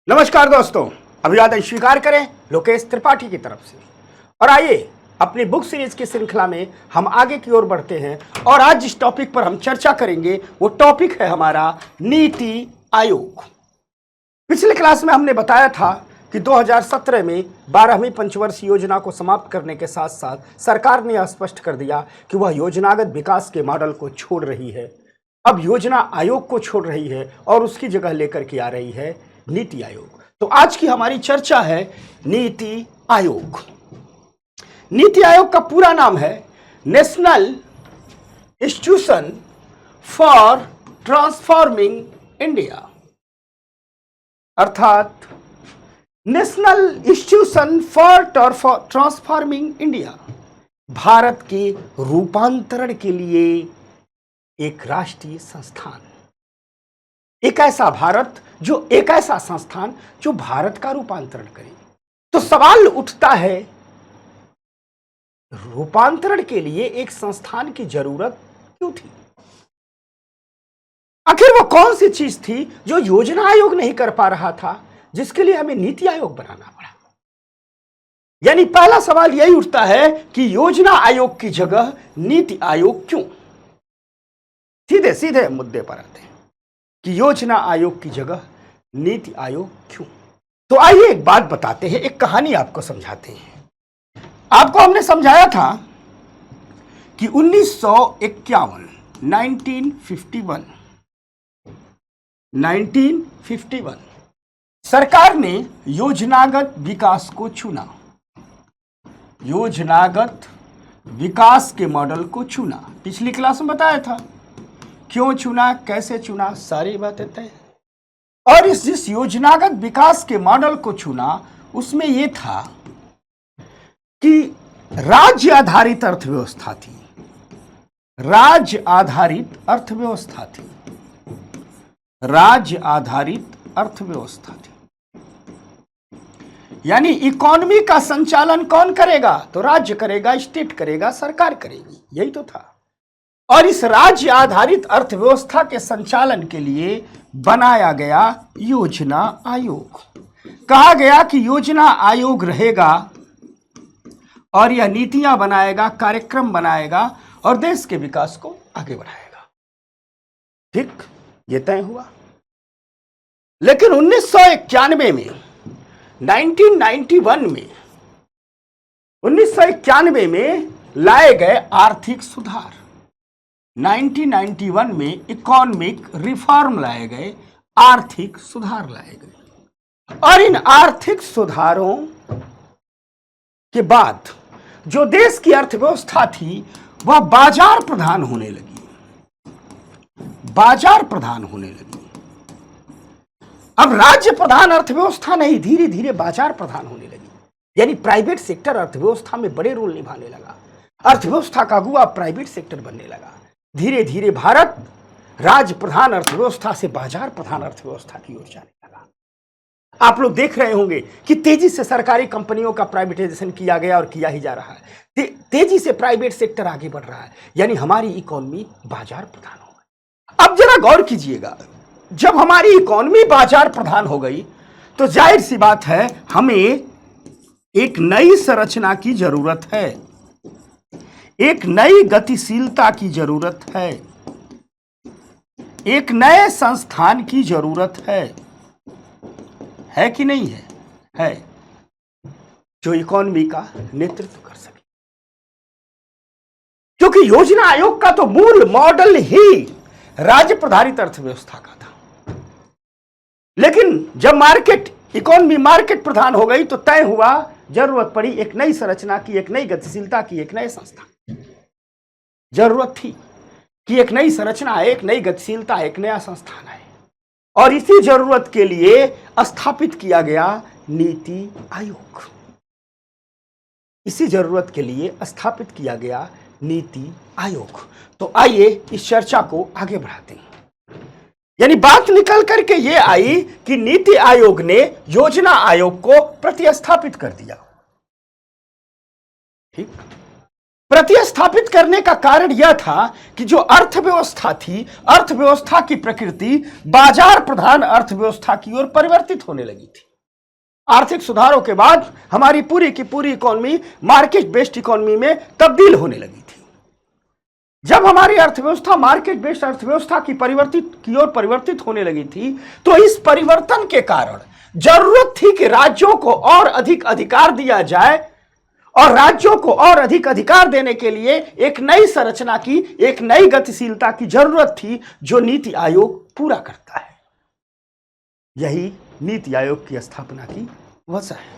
नमस्कार दोस्तों, अभिवादन स्वीकार करें लोकेश त्रिपाठी की तरफ से। और आइए अपनी बुक सीरीज की श्रृंखला में हम आगे की ओर बढ़ते हैं। और आज जिस टॉपिक पर हम चर्चा करेंगे वो टॉपिक है हमारा नीति आयोग। पिछले क्लास में हमने बताया था कि 2017 में 12वीं पंचवर्षीय योजना को समाप्त करने के साथ साथ सरकार ने स्पष्ट कर दिया कि वह योजनागत विकास के मॉडल को छोड़ रही है, अब योजना आयोग को छोड़ रही है और उसकी जगह लेकर के आ रही है नीति आयोग। तो आज की हमारी चर्चा है नीति आयोग। नीति आयोग का पूरा नाम है national institution for transforming India, अर्थात national institution for transforming India, Bharat के रूपांतरण के लिए एक राष्ट्रीय संस्थान, एक ऐसा संस्थान जो भारत का रूपांतरण करे। तो सवाल उठता है, रूपांतरण के लिए एक संस्थान की जरूरत क्यों थी? आखिर वो कौन सी चीज थी जो योजना आयोग नहीं कर पा रहा था, जिसके लिए हमें नीति आयोग बनाना पड़ा? यानी पहला सवाल यही उठता है कि योजना आयोग की जगह नीति आयोग क्यों? सीधे सीधे मुद्दे पर आते हैं कि योजना आयोग की जगह नीति आयोग क्यों। तो आइए एक बात बताते हैं, एक कहानी आपको समझाते हैं। आपको हमने समझाया था कि 1951 सरकार ने योजनागत विकास को चुना, योजनागत विकास के मॉडल को चुना। पिछली क्लास में बताया था क्यों चुना, कैसे चुना, सारी बातें तय। और इस जिस योजनागत विकास के मॉडल को चुना उसमें यह था कि राज्य आधारित अर्थव्यवस्था थी, राज्य आधारित अर्थव्यवस्था थी, राज्य आधारित अर्थव्यवस्था थी। यानी इकोनॉमी का संचालन कौन करेगा? तो राज्य करेगा, स्टेट करेगा, सरकार करेगी, यही तो था। और इस राज्य आधारित अर्थव्यवस्था के संचालन के लिए बनाया गया योजना आयोग। कहा गया कि योजना आयोग रहेगा और यह नीतियां बनाएगा, कार्यक्रम बनाएगा और देश के विकास को आगे बढ़ाएगा। ठीक, ये तय हुआ। लेकिन 1991 में 1991 में लाए गए आर्थिक सुधार, 1991 में इकोनॉमिक रिफॉर्म लाए गए, आर्थिक सुधार लाए गए। और इन आर्थिक सुधारों के बाद जो देश की अर्थव्यवस्था थी वह बाजार प्रधान होने लगी, बाजार प्रधान होने लगी। अब राज्य प्रधान अर्थव्यवस्था नहीं, धीरे धीरे बाजार प्रधान होने लगी। यानी प्राइवेट सेक्टर अर्थव्यवस्था में बड़े रोल निभाने लगा, अर्थव्यवस्था का अगुआ प्राइवेट सेक्टर बनने लगा। धीरे धीरे भारत राज्य प्रधान अर्थव्यवस्था से बाजार प्रधान अर्थव्यवस्था की ओर जाने लगा। आप लोग देख रहे होंगे कि तेजी से सरकारी कंपनियों का प्राइवेटाइजेशन किया गया और किया ही जा रहा है। तेजी से प्राइवेट सेक्टर आगे बढ़ रहा है, यानी हमारी इकोनॉमी बाजार प्रधान हो गई। अब जरा गौर कीजिएगा, जब हमारी इकोनॉमी बाजार प्रधान हो गई तो जाहिर सी बात है हमें एक नई संरचना की जरूरत है, एक नई गतिशीलता की जरूरत है, एक नए संस्थान की जरूरत है कि नहीं है? है, जो इकोनॉमी का नेतृत्व कर सके। क्योंकि योजना आयोग का तो मूल मॉडल ही राज्य प्रधारित अर्थव्यवस्था का था। लेकिन जब इकोनॉमी मार्केट प्रधान हो गई तो तय हुआ, जरूरत पड़ी एक नई संरचना की, एक नई गतिशीलता की, एक नए संस्थान। जरूरत थी कि एक नई संरचना, एक नई गतिशीलता, एक नया संस्थान है। और इसी जरूरत के लिए स्थापित किया गया नीति आयोग। इसी जरूरत के लिए स्थापित किया गया नीति आयोग। तो आइए इस चर्चा को आगे बढ़ाते हैं। यानी बात निकल करके ये आई कि नीति आयोग ने योजना आयोग को प्रतिस्थापित कर दिया। ठीक, प्रतिस्थापित करने का कारण यह था कि जो अर्थव्यवस्था थी, अर्थव्यवस्था की प्रकृति बाजार प्रधान अर्थव्यवस्था की ओर परिवर्तित होने लगी थी। आर्थिक सुधारों के बाद हमारी पूरी की पूरी इकोनॉमी मार्केट बेस्ड इकोनॉमी में तब्दील होने लगी थी। जब हमारी अर्थव्यवस्था मार्केट बेस्ड अर्थव्यवस्था की ओर परिवर्तित होने लगी थी, तो इस परिवर्तन के कारण जरूरत थी कि राज्यों को और अधिक अधिकार दिया जाए, और राज्यों को और अधिक अधिकार देने के लिए एक नई संरचना की, एक नई गतिशीलता की जरूरत थी, जो नीति आयोग पूरा करता है। यही नीति आयोग की स्थापना की वजह है।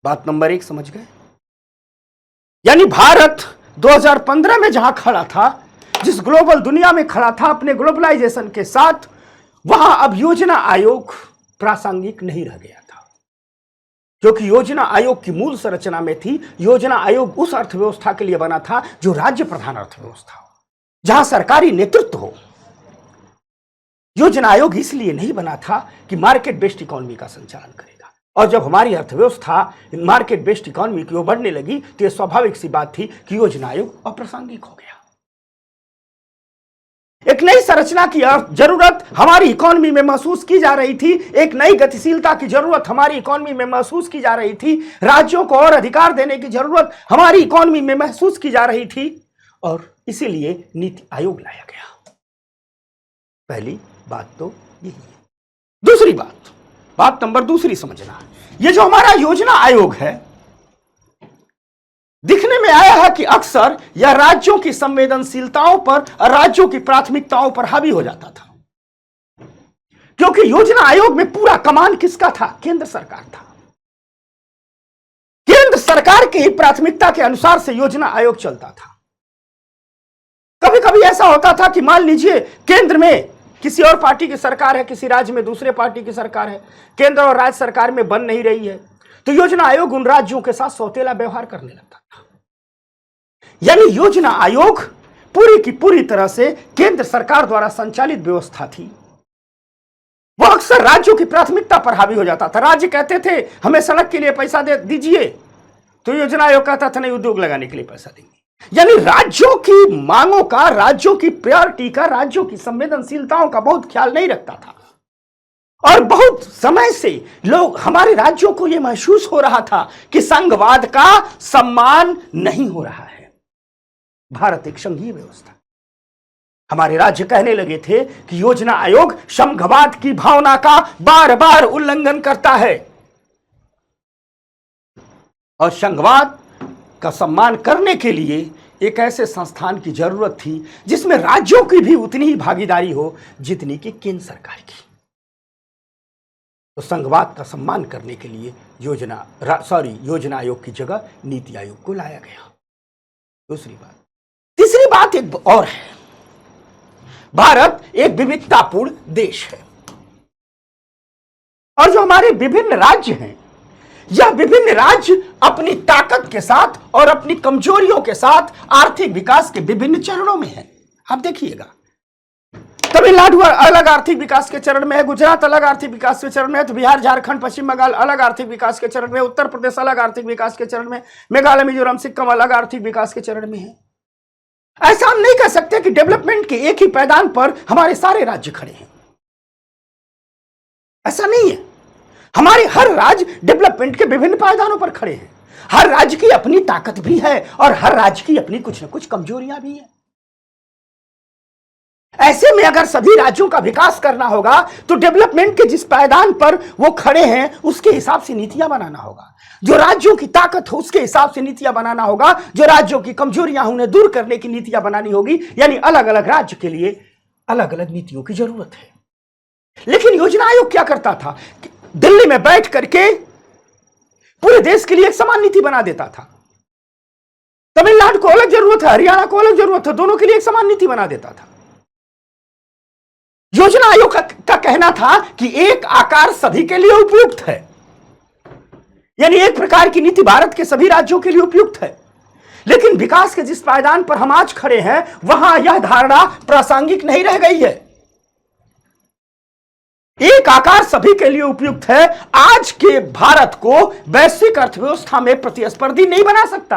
बात नंबर 1 समझ गए? यानी भारत 2015 में जहां खड़ा था, जिस ग्लोबल दुनिया में खड़ा था अपने ग्लोबलाइजेशन के साथ, वहां अब योजना आयोग प्रासंगिक नहीं रह गया था, क्योंकि योजना आयोग की मूल संरचना में थी। योजना आयोग उस अर्थव्यवस्था के लिए बना था जो राज्य प्रधान अर्थव्यवस्था हो, जहां सरकारी नेतृत्व हो। योजना आयोग इसलिए नहीं बना था कि मार्केट बेस्ड इकोनॉमी का संचालन करेगा, और जब हमारी अर्थव्यवस्था मार्केट बेस्ड इकोनॉमी की ओर बढ़ने लगी, तो यह स्वाभाविक सी बात थी कि योजना आयोग अप्रासंगिक हो गया। एक नई संरचना की जरूरत हमारी इकोनॉमी में महसूस की जा रही थी, एक नई गतिशीलता की जरूरत हमारी इकोनॉमी में महसूस की जा रही थी, राज्यों को और अधिकार देने की जरूरत हमारी इकोनॉमी में महसूस की जा रही थी, और इसीलिए नीति आयोग लाया गया। पहली बात तो यही है। दूसरी बात नंबर 2 समझना, ये जो हमारा योजना आयोग है, दिखने में आया है कि अक्सर यह राज्यों की संवेदनशीलताओं पर और राज्यों की प्राथमिकताओं पर हावी हो जाता था, क्योंकि योजना आयोग में पूरा कमान किसका था? केंद्र सरकार था। केंद्र सरकार की प्राथमिकता के अनुसार से योजना आयोग चलता था। कभी कभी ऐसा होता था कि मान लीजिए केंद्र में किसी और पार्टी की सरकार है, किसी राज्य में दूसरे पार्टी की सरकार है, केंद्र और राज्य सरकार में बन नहीं रही है, तो योजना आयोग उन राज्यों के साथ सौतेला व्यवहार करने लगता था। यानी योजना आयोग पूरी की पूरी तरह से केंद्र सरकार द्वारा संचालित व्यवस्था थी। वह अक्सर राज्यों की प्राथमिकता पर हावी हो जाता था। राज्य कहते थे हमें सड़क के लिए पैसा दे दीजिए, तो योजना आयोग कहता था नहीं, उद्योग लगाने के लिए पैसा देंगे। यानी राज्यों की मांगों का, राज्यों की प्रायोरिटी का, राज्यों की संवेदनशीलताओं का बहुत ख्याल नहीं रखता था, और बहुत समय से लोग, हमारे राज्यों को यह महसूस हो रहा था कि संघवाद का सम्मान नहीं हो रहा है। भारत एक संघीय व्यवस्था, हमारे राज्य कहने लगे थे कि योजना आयोग संघवाद की भावना का बार बार उल्लंघन करता है, और संघवाद का सम्मान करने के लिए एक ऐसे संस्थान की जरूरत थी जिसमें राज्यों की भी उतनी ही भागीदारी हो जितनी कि केंद्र सरकार की। तो संघवाद का सम्मान करने के लिए योजना आयोग की जगह नीति आयोग को लाया गया। दूसरी बात। तीसरी बात एक और है, भारत एक विविधतापूर्ण देश है, और जो हमारे विभिन्न राज्य हैं, यह विभिन्न राज्य अपनी ताकत के साथ और अपनी कमजोरियों के साथ आर्थिक विकास के विभिन्न चरणों में है। आप देखिएगा, तमिलनाडु अलग आर्थिक विकास के चरण में है, गुजरात अलग आर्थिक विकास के चरण में है, तो बिहार, झारखंड, पश्चिम बंगाल अलग आर्थिक विकास के चरण में, उत्तर प्रदेश अलग आर्थिक विकास के चरण में, मेघालय, मिजोरम, सिक्किम अलग आर्थिक विकास के चरण में है। ऐसा हम नहीं कह सकते कि डेवलपमेंट के एक ही पैदान पर हमारे सारे राज्य खड़े हैं, ऐसा नहीं है। हमारे हर राज्य डेवलपमेंट के विभिन्न पायदानों पर खड़े हैं। हर राज्य की अपनी ताकत भी है, और हर राज्य की अपनी कुछ न कुछ कमजोरियां भी है। ऐसे में अगर सभी राज्यों का विकास करना होगा, तो डेवलपमेंट के जिस पायदान पर वो खड़े हैं उसके हिसाब से नीतियां बनाना होगा। जो राज्यों की ताकत हो उसके हिसाब से नीतियां बनाना होगा, जो राज्यों की कमजोरियां उन्हें दूर करने की नीतियां बनानी होगी। यानी अलग अलग राज्य के लिए अलग अलग नीतियों की जरूरत है। लेकिन योजना आयोग क्या करता था? दिल्ली में बैठ करके पूरे देश के लिए एक समान नीति बना देता था। तमिलनाडु को अलग जरूरत है, हरियाणा को अलग जरूरत है, दोनों के लिए एक समान नीति बना देता था। योजना आयोग का कहना था कि एक आकार सभी के लिए उपयुक्त है, यानी एक प्रकार की नीति भारत के सभी राज्यों के लिए उपयुक्त है। लेकिन विकास के जिस पायदान पर हम आज खड़े हैं, वहां यह धारणा प्रासंगिक नहीं रह गई है। एक आकार सभी के लिए उपयुक्त है आज के भारत को वैश्विक अर्थव्यवस्था में प्रतिस्पर्धी नहीं बना सकता।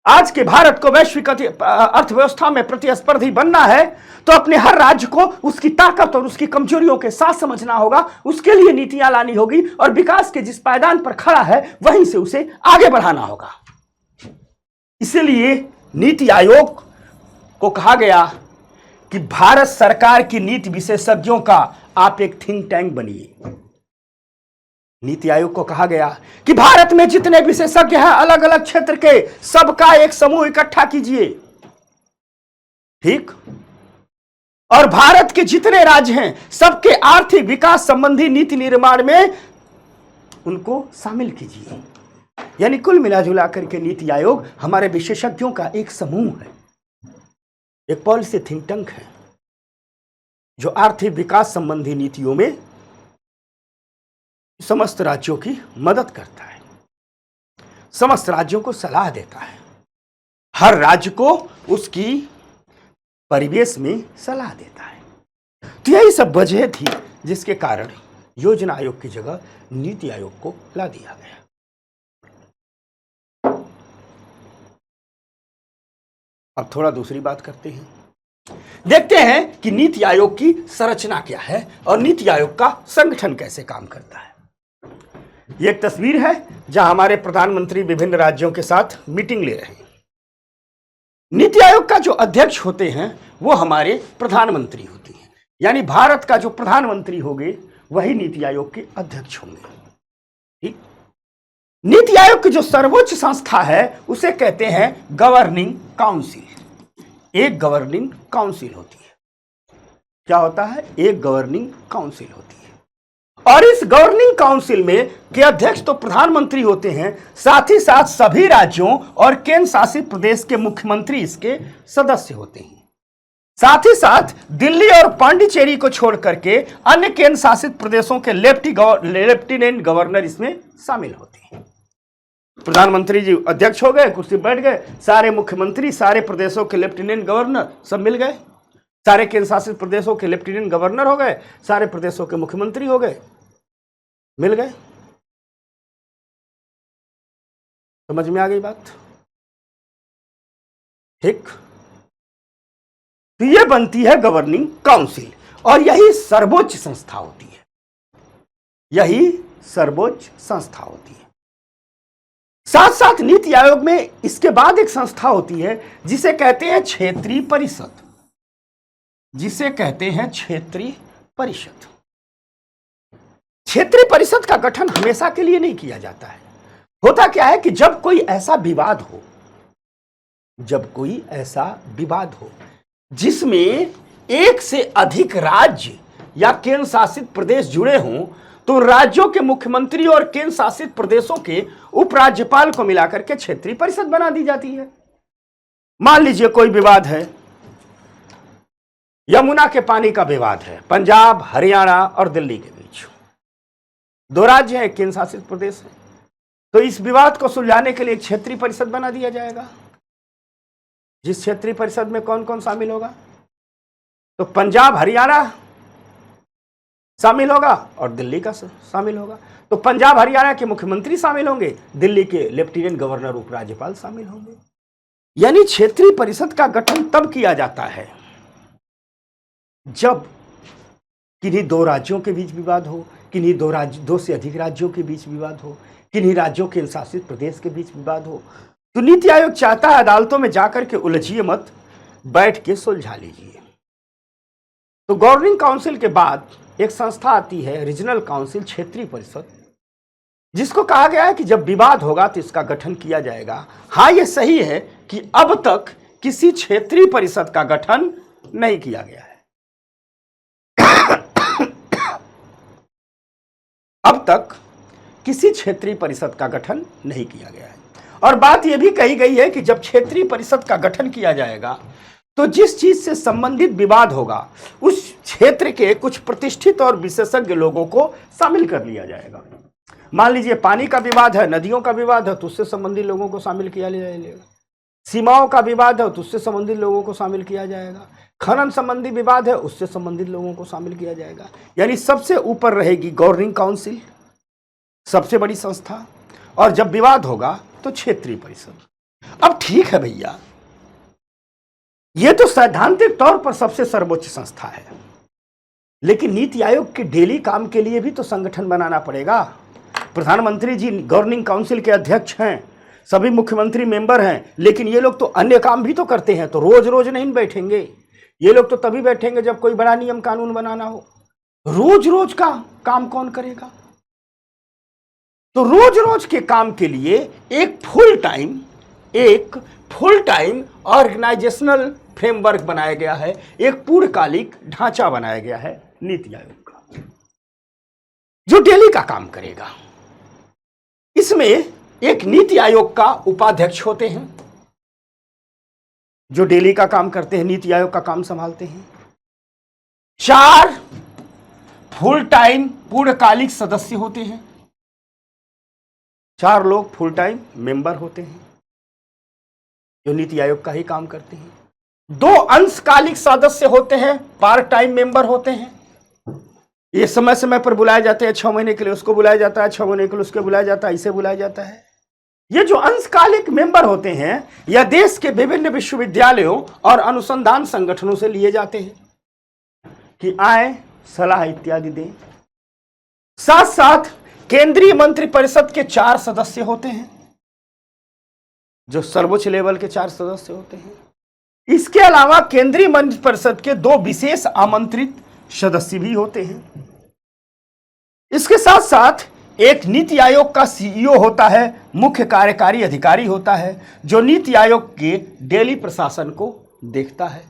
आज के भारत को वैश्विक अर्थव्यवस्था में प्रतिस्पर्धी बनना है तो अपने हर राज्य को उसकी ताकत और उसकी कमजोरियों के साथ समझना होगा, उसके लिए नीतियां लानी होगी और विकास के जिस पायदान पर खड़ा है वहीं से उसे आगे बढ़ाना होगा। इसलिए नीति आयोग को कहा गया कि भारत सरकार की नीति विशेषज्ञों का आप एक थिंक टैंक बनिए। नीति आयोग को कहा गया कि भारत में जितने विशेषज्ञ हैं अलग अलग क्षेत्र के, सबका एक समूह इकट्ठा कीजिए, ठीक, और भारत के जितने राज्य हैं सबके आर्थिक विकास संबंधी नीति निर्माण में उनको शामिल कीजिए। यानी कुल मिलाजुला करके नीति आयोग हमारे विशेषज्ञों का एक समूह है, एक पॉलिसी थिंक टैंक है जो आर्थिक विकास संबंधी नीतियों में समस्त राज्यों की मदद करता है, समस्त राज्यों को सलाह देता है, हर राज्य को उसकी परिवेश में सलाह देता है। तो यही सब वजह थी जिसके कारण योजना आयोग की जगह नीति आयोग को ला दिया गया। अब थोड़ा दूसरी बात करते हैं, देखते हैं कि नीति आयोग की संरचना क्या है और नीति आयोग का संगठन कैसे काम करता है। यह एक तस्वीर है जहां हमारे प्रधानमंत्री विभिन्न राज्यों के साथ मीटिंग ले रहे हैं। नीति आयोग का जो अध्यक्ष होते हैं वो हमारे प्रधानमंत्री होते हैं, यानी भारत का जो प्रधानमंत्री होंगे वही नीति आयोग के अध्यक्ष होंगे, ठीक। नीति आयोग की जो सर्वोच्च संस्था है उसे कहते हैं गवर्निंग काउंसिल। एक गवर्निंग काउंसिल होती है। क्या होता है? एक गवर्निंग काउंसिल होती है और इस गवर्निंग काउंसिल में के अध्यक्ष तो प्रधानमंत्री होते हैं, साथ ही साथ सभी राज्यों और केंद्र शासित प्रदेश के मुख्यमंत्री इसके सदस्य होते हैं। साथ ही साथ दिल्ली और पांडिचेरी को छोड़ करके अन्य केंद्र शासित प्रदेशों के लेफ्टिनेंट गवर्नर इसमें शामिल होते हैं। प्रधानमंत्री जी अध्यक्ष हो गए, कुर्सी बैठ गए, सारे मुख्यमंत्री, सारे प्रदेशों के लेफ्टिनेंट गवर्नर सब मिल गए, सारे केंद्र शासित प्रदेशों के लेफ्टिनेंट गवर्नर हो गए, सारे प्रदेशों के मुख्यमंत्री हो गए, मिल गए। समझ में आ गई बात? ठीक। तो यह बनती है गवर्निंग काउंसिल और यही सर्वोच्च संस्था होती है, यही सर्वोच्च संस्था होती है। साथ साथ नीति आयोग में इसके बाद एक संस्था होती है जिसे कहते हैं क्षेत्रीय परिषद, जिसे कहते हैं क्षेत्रीय परिषद। क्षेत्रीय परिषद का गठन हमेशा के लिए नहीं किया जाता है। होता क्या है कि जब कोई ऐसा विवाद हो, जब कोई ऐसा विवाद हो जिसमें एक से अधिक राज्य या केंद्र शासित प्रदेश जुड़े हों, तो राज्यों के मुख्यमंत्री और केंद्र शासित प्रदेशों के उपराज्यपाल को मिलाकर के क्षेत्रीय परिषद बना दी जाती है। मान लीजिए कोई विवाद है, यमुना के पानी का विवाद है, पंजाब, हरियाणा और दिल्ली के बीच। दो राज्य हैं, केंद्र शासित प्रदेश है, तो इस विवाद को सुलझाने के लिए एक क्षेत्रीय परिषद बना दिया जाएगा। जिस क्षेत्रीय परिषद में कौन कौन शामिल होगा? तो पंजाब, हरियाणा शामिल होगा और दिल्ली का शामिल होगा। तो पंजाब हरियाणा के मुख्यमंत्री शामिल होंगे, दिल्ली के लेफ्टिनेंट गवर्नर उपराज्यपाल शामिल होंगे। यानी क्षेत्रीय परिषद का गठन तब किया जाता है जब किन्हीं दो राज्यों के बीच विवाद हो, किन्हीं दो से अधिक राज्यों के बीच विवाद हो, किन्हीं राज्यों के शासित प्रदेश के बीच विवाद हो। तो नीति आयोग चाहता है अदालतों में जाकर के उलझिए मत, बैठ के सुलझा लीजिए। तो गवर्निंग काउंसिल के बाद एक संस्था आती है रीजनल काउंसिल, क्षेत्रीय परिषद, जिसको कहा गया है कि जब विवाद होगा तो इसका गठन किया जाएगा। हाँ, यह सही है कि अब तक किसी क्षेत्रीय परिषद का गठन नहीं किया गया है। अब तक किसी क्षेत्रीय परिषद का गठन नहीं किया गया है और बात यह भी कही गई है कि जब क्षेत्रीय परिषद का गठन किया जाएगा तो जिस चीज से संबंधित विवाद होगा उस क्षेत्र के कुछ प्रतिष्ठित और विशेषज्ञ लोगों को शामिल कर लिया जाएगा। मान लीजिए पानी का विवाद है, नदियों का विवाद है, तो उससे संबंधित लोगों को शामिल किया जाएगा। सीमाओं का विवाद है तो उससे संबंधित लोगों को शामिल किया जाएगा। खनन संबंधी विवाद है, उससे संबंधित लोगों को शामिल किया जाएगा। यानी सबसे ऊपर रहेगी गवर्निंग काउंसिल, सबसे बड़ी संस्था, और जब विवाद होगा तो क्षेत्रीय परिषद। अब ठीक है भैया, यह तो सैद्धांतिक तौर पर सबसे सर्वोच्च संस्था है, लेकिन नीति आयोग के डेली काम के लिए भी तो संगठन बनाना पड़ेगा। प्रधानमंत्री जी गवर्निंग काउंसिल के अध्यक्ष हैं, सभी मुख्यमंत्री मेंबर हैं, लेकिन ये लोग तो अन्य काम भी तो करते हैं, तो रोज रोज नहीं बैठेंगे। ये लोग तो तभी बैठेंगे जब कोई बड़ा नियम कानून बनाना हो। रोज रोज का काम कौन करेगा? तो रोज रोज के काम के लिए एक फुल टाइम ऑर्गेनाइजेशनल फ्रेमवर्क बनाया गया है, एक पूर्णकालिक ढांचा बनाया गया है नीति आयोग का, जो डेली का काम करेगा। इसमें एक नीति आयोग का उपाध्यक्ष होते हैं, जो डेली का काम करते हैं, नीति आयोग का काम संभालते हैं। 4 फुल टाइम पूर्णकालिक सदस्य होते हैं, 4 लोग फुल टाइम मेंबर होते हैं, जो नीति आयोग का ही काम करते हैं। 2 अंशकालिक सदस्य होते हैं, पार्ट टाइम मेंबर होते हैं। ये समय समय पर बुलाए जाते हैं, 6 महीने के लिए उसको बुलाया जाता है, 6 महीने के लिए उसके बुलाया जाता है, इसे बुलाया जाता है। ये जो अंशकालिक मेंबर होते हैं, यह देश के विभिन्न विश्वविद्यालयों और अनुसंधान संगठनों से लिए जाते हैं कि आए सलाह इत्यादि दें। साथ साथ केंद्रीय मंत्रिपरिषद के 4 सदस्य होते हैं, जो सर्वोच्च लेवल के 4 सदस्य होते हैं। इसके अलावा केंद्रीय मंत्रिपरिषद के 2 विशेष आमंत्रित सदस्य भी होते हैं। इसके साथ साथ एक नीति आयोग का सीईओ होता है, मुख्य कार्यकारी अधिकारी होता है, जो नीति आयोग के डेली प्रशासन को देखता है,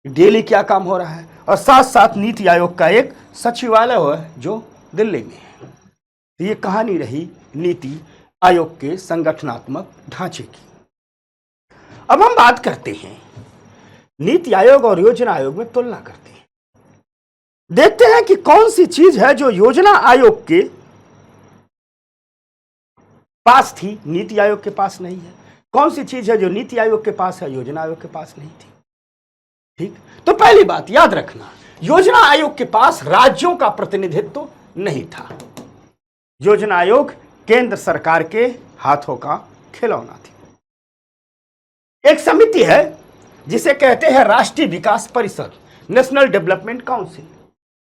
डेली क्या काम हो रहा है। और साथ साथ नीति आयोग का एक सचिवालय है जो दिल्ली में है। तो ये कहानी रही नीति आयोग के संगठनात्मक ढांचे की। अब हम बात करते हैं नीति आयोग और योजना आयोग में तुलना करते हैं, देखते हैं कि कौन सी चीज है जो योजना आयोग के पास थी, नीति आयोग के पास नहीं है, कौन सी चीज है जो नीति आयोग के पास है, योजना आयोग के पास नहीं थी। ठीक, तो पहली बात याद रखना, योजना आयोग के पास राज्यों का प्रतिनिधित्व नहीं था। योजना आयोग केंद्र सरकार के हाथों का खिलौना थी। एक समिति है जिसे कहते हैं राष्ट्रीय विकास परिषद, national development council.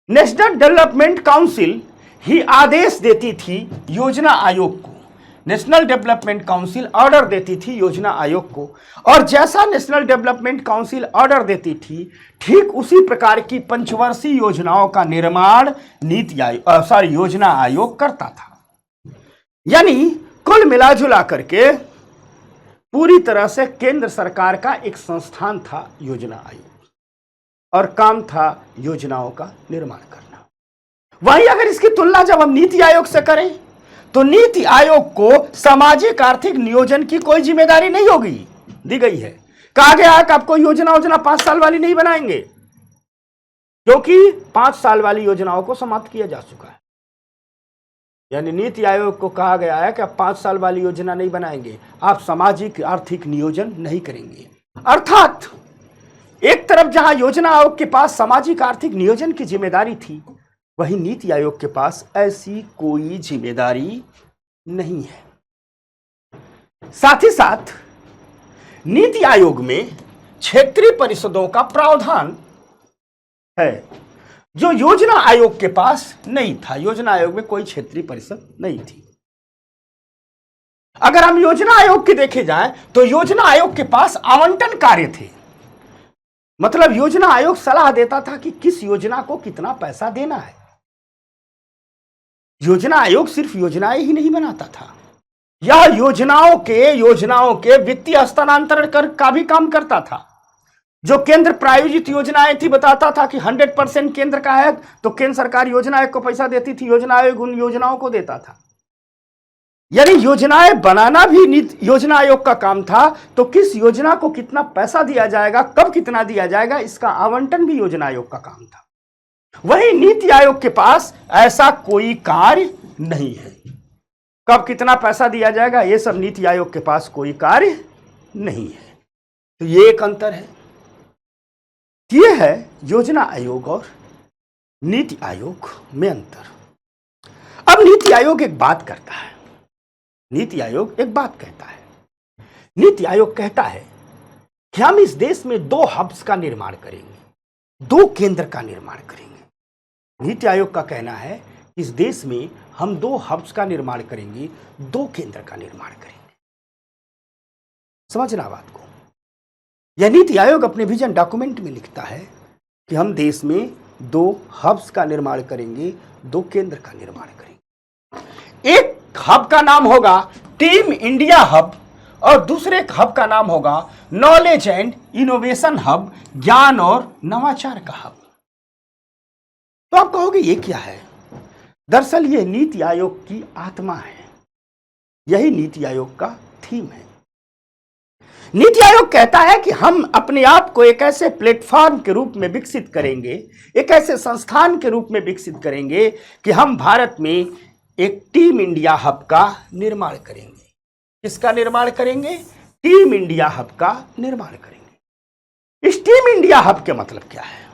National development council ही आदेश देती थी योजना आयोग को, नेशनल डेवलपमेंट काउंसिल ऑर्डर देती थी योजना आयोग को, और जैसा नेशनल डेवलपमेंट काउंसिल ऑर्डर देती थी, ठीक उसी प्रकार की पंचवर्षीय योजनाओं का निर्माण योजना आयोग करता था। यानी कुल मिलाजुला करके पूरी तरह से केंद्र सरकार का एक संस्थान था योजना आयोग, और काम था योजनाओं का निर्माण करना। वहीं अगर इसकी तुलना जब हम नीति आयोग से करें, तो नीति आयोग को सामाजिक आर्थिक नियोजन की कोई जिम्मेदारी नहीं होगी, दी गई है। कहा गया है कि आपको योजना 5 साल वाली नहीं बनाएंगे, क्योंकि 5 साल वाली योजनाओं को समाप्त किया जा चुका है। यानी नीति आयोग को कहा गया है कि आप 5 साल वाली योजना नहीं बनाएंगे, आप सामाजिक आर्थिक नियोजन नहीं करेंगे। अर्थात एक तरफ जहां योजना आयोग के पास सामाजिक आर्थिक नियोजन की जिम्मेदारी थी, वहीं नीति आयोग के पास ऐसी कोई जिम्मेदारी नहीं है। साथ ही साथ नीति आयोग में क्षेत्रीय परिषदों का प्रावधान है, जो योजना आयोग के पास नहीं था। योजना आयोग में कोई क्षेत्रीय परिषद नहीं थी। अगर हम योजना आयोग की देखे जाएं, तो योजना आयोग के पास आवंटन कार्य थे। मतलब योजना आयोग सलाह देता था कि किस योजना को कितना पैसा देना है। योजना आयोग सिर्फ योजनाएं ही नहीं बनाता था, यह योजनाओं के वित्तीय हस्तांतरण का भी काम करता था। जो केंद्र प्रायोजित योजनाएं थी, बताता था कि 100% केंद्र का है, तो केंद्र सरकार योजना आयोग को पैसा देती थी, योजना आयोग उन योजनाओं को देता था। यानी योजनाएं बनाना भी योजना आयोग का काम था। तो किस योजना को कितना पैसा दिया जाएगा, कब कितना दिया जाएगा, इसका आवंटन भी योजना आयोग का काम था। वहीं नीति आयोग के पास ऐसा कोई कार्य नहीं है। कब कितना पैसा दिया जाएगा, यह सब नीति आयोग के पास कोई कार्य नहीं है। तो ये एक अंतर है। यह है योजना आयोग और नीति आयोग में अंतर। अब नीति आयोग एक बात करता है, नीति आयोग एक बात कहता है। नीति आयोग कहता है कि हम इस देश में 2 हब्स का निर्माण करेंगे, 2 केंद्र का निर्माण करेंगे। नीति आयोग का कहना है इस देश में हम 2 हब्स का निर्माण करेंगे, 2 केंद्र का निर्माण करेंगे। समझना बात को। यह नीति आयोग अपने विजन डॉक्यूमेंट में लिखता है कि हम देश में 2 हब्स का निर्माण करेंगे, 2 केंद्र का निर्माण करेंगे। एक हब का नाम होगा टीम इंडिया हब और दूसरे हब का नाम होगा नॉलेज एंड इनोवेशन हब, ज्ञान और नवाचार का हब। तो आप कहोगे ये क्या है? दरअसल यह नीति आयोग की आत्मा है, यही नीति आयोग का थीम है। नीति आयोग कहता है कि हम अपने आप को एक ऐसे प्लेटफॉर्म के रूप में विकसित करेंगे, एक ऐसे संस्थान के रूप में विकसित करेंगे कि हम भारत में एक टीम इंडिया हब का निर्माण करेंगे। किसका निर्माण करेंगे? टीम इंडिया हब का निर्माण करेंगे। इस टीम इंडिया हब के मतलब क्या है?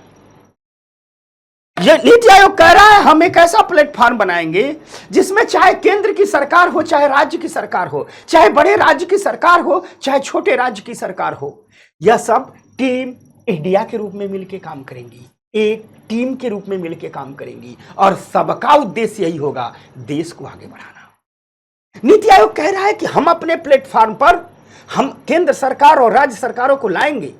यह नीति आयोग कह रहा है हम एक ऐसा प्लेटफॉर्म बनाएंगे जिसमें चाहे केंद्र की सरकार हो, चाहे राज्य की सरकार हो, चाहे बड़े राज्य की सरकार हो, चाहे छोटे राज्य की सरकार हो, यह सब टीम इंडिया के रूप में मिलकर काम करेंगी, एक टीम के रूप में मिलकर काम करेंगी और सबका उद्देश्य यही होगा, देश को आगे बढ़ाना। नीति आयोग कह रहा है कि हम अपने प्लेटफॉर्म पर हम केंद्र सरकार और राज्य सरकारों को लाएंगे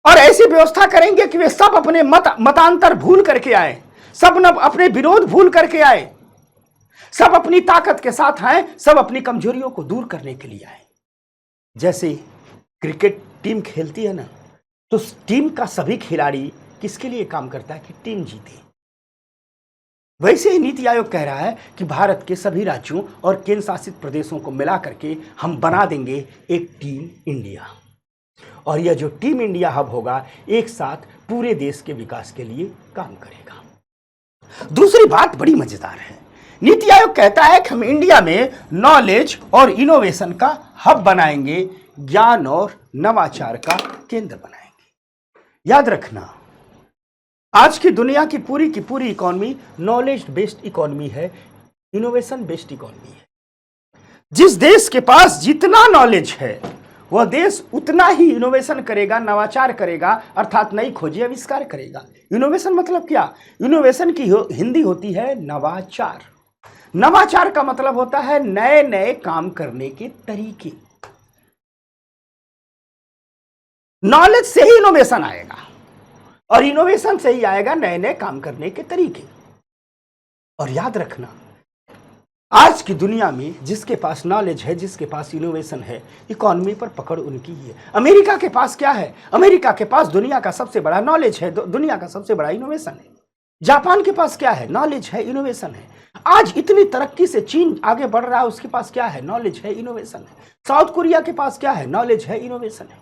और ऐसी व्यवस्था करेंगे कि वे सब अपने मतांतर भूल करके आए, सब न अपने विरोध भूल करके आए, सब अपनी ताकत के साथ आए, सब अपनी कमजोरियों को दूर करने के लिए आए। जैसे क्रिकेट टीम खेलती है ना, तो टीम का सभी खिलाड़ी किसके लिए काम करता है कि टीम जीते। वैसे ही नीति आयोग कह रहा है कि भारत के सभी राज्यों और केंद्र शासित प्रदेशों को मिला करके हम बना देंगे एक टीम इंडिया, और यह जो टीम इंडिया हब होगा एक साथ पूरे देश के विकास के लिए काम करेगा। दूसरी बात बड़ी मजेदार है। नीति आयोग कहता है कि हम इंडिया में नॉलेज और इनोवेशन का हब बनाएंगे, ज्ञान और नवाचार का केंद्र बनाएंगे। याद रखना, आज की दुनिया की पूरी इकोनॉमी नॉलेज बेस्ड इकोनॉमी है, इनोवेशन बेस्ड इकोनॉमी है। जिस देश के पास जितना नॉलेज है वह देश उतना ही इनोवेशन करेगा, नवाचार करेगा, अर्थात नई खोजी आविष्कार करेगा। इनोवेशन मतलब क्या? इनोवेशन की हिंदी होती है नवाचार। नवाचार का मतलब होता है नए नए काम करने के तरीके। नॉलेज से ही इनोवेशन आएगा और इनोवेशन से ही आएगा नए नए काम करने के तरीके। और याद रखना, आज की दुनिया में जिसके पास नॉलेज है, जिसके पास इनोवेशन है, इकोनॉमी पर पकड़ उनकी ही है। अमेरिका के पास क्या है? अमेरिका के पास दुनिया का सबसे बड़ा नॉलेज है, दुनिया का सबसे बड़ा इनोवेशन है। जापान के पास क्या है? नॉलेज है, इनोवेशन है। आज इतनी तरक्की से चीन आगे बढ़ रहा है, उसके पास क्या है? नॉलेज है, इनोवेशन है। साउथ कोरिया के पास क्या है? नॉलेज है, इनोवेशन है।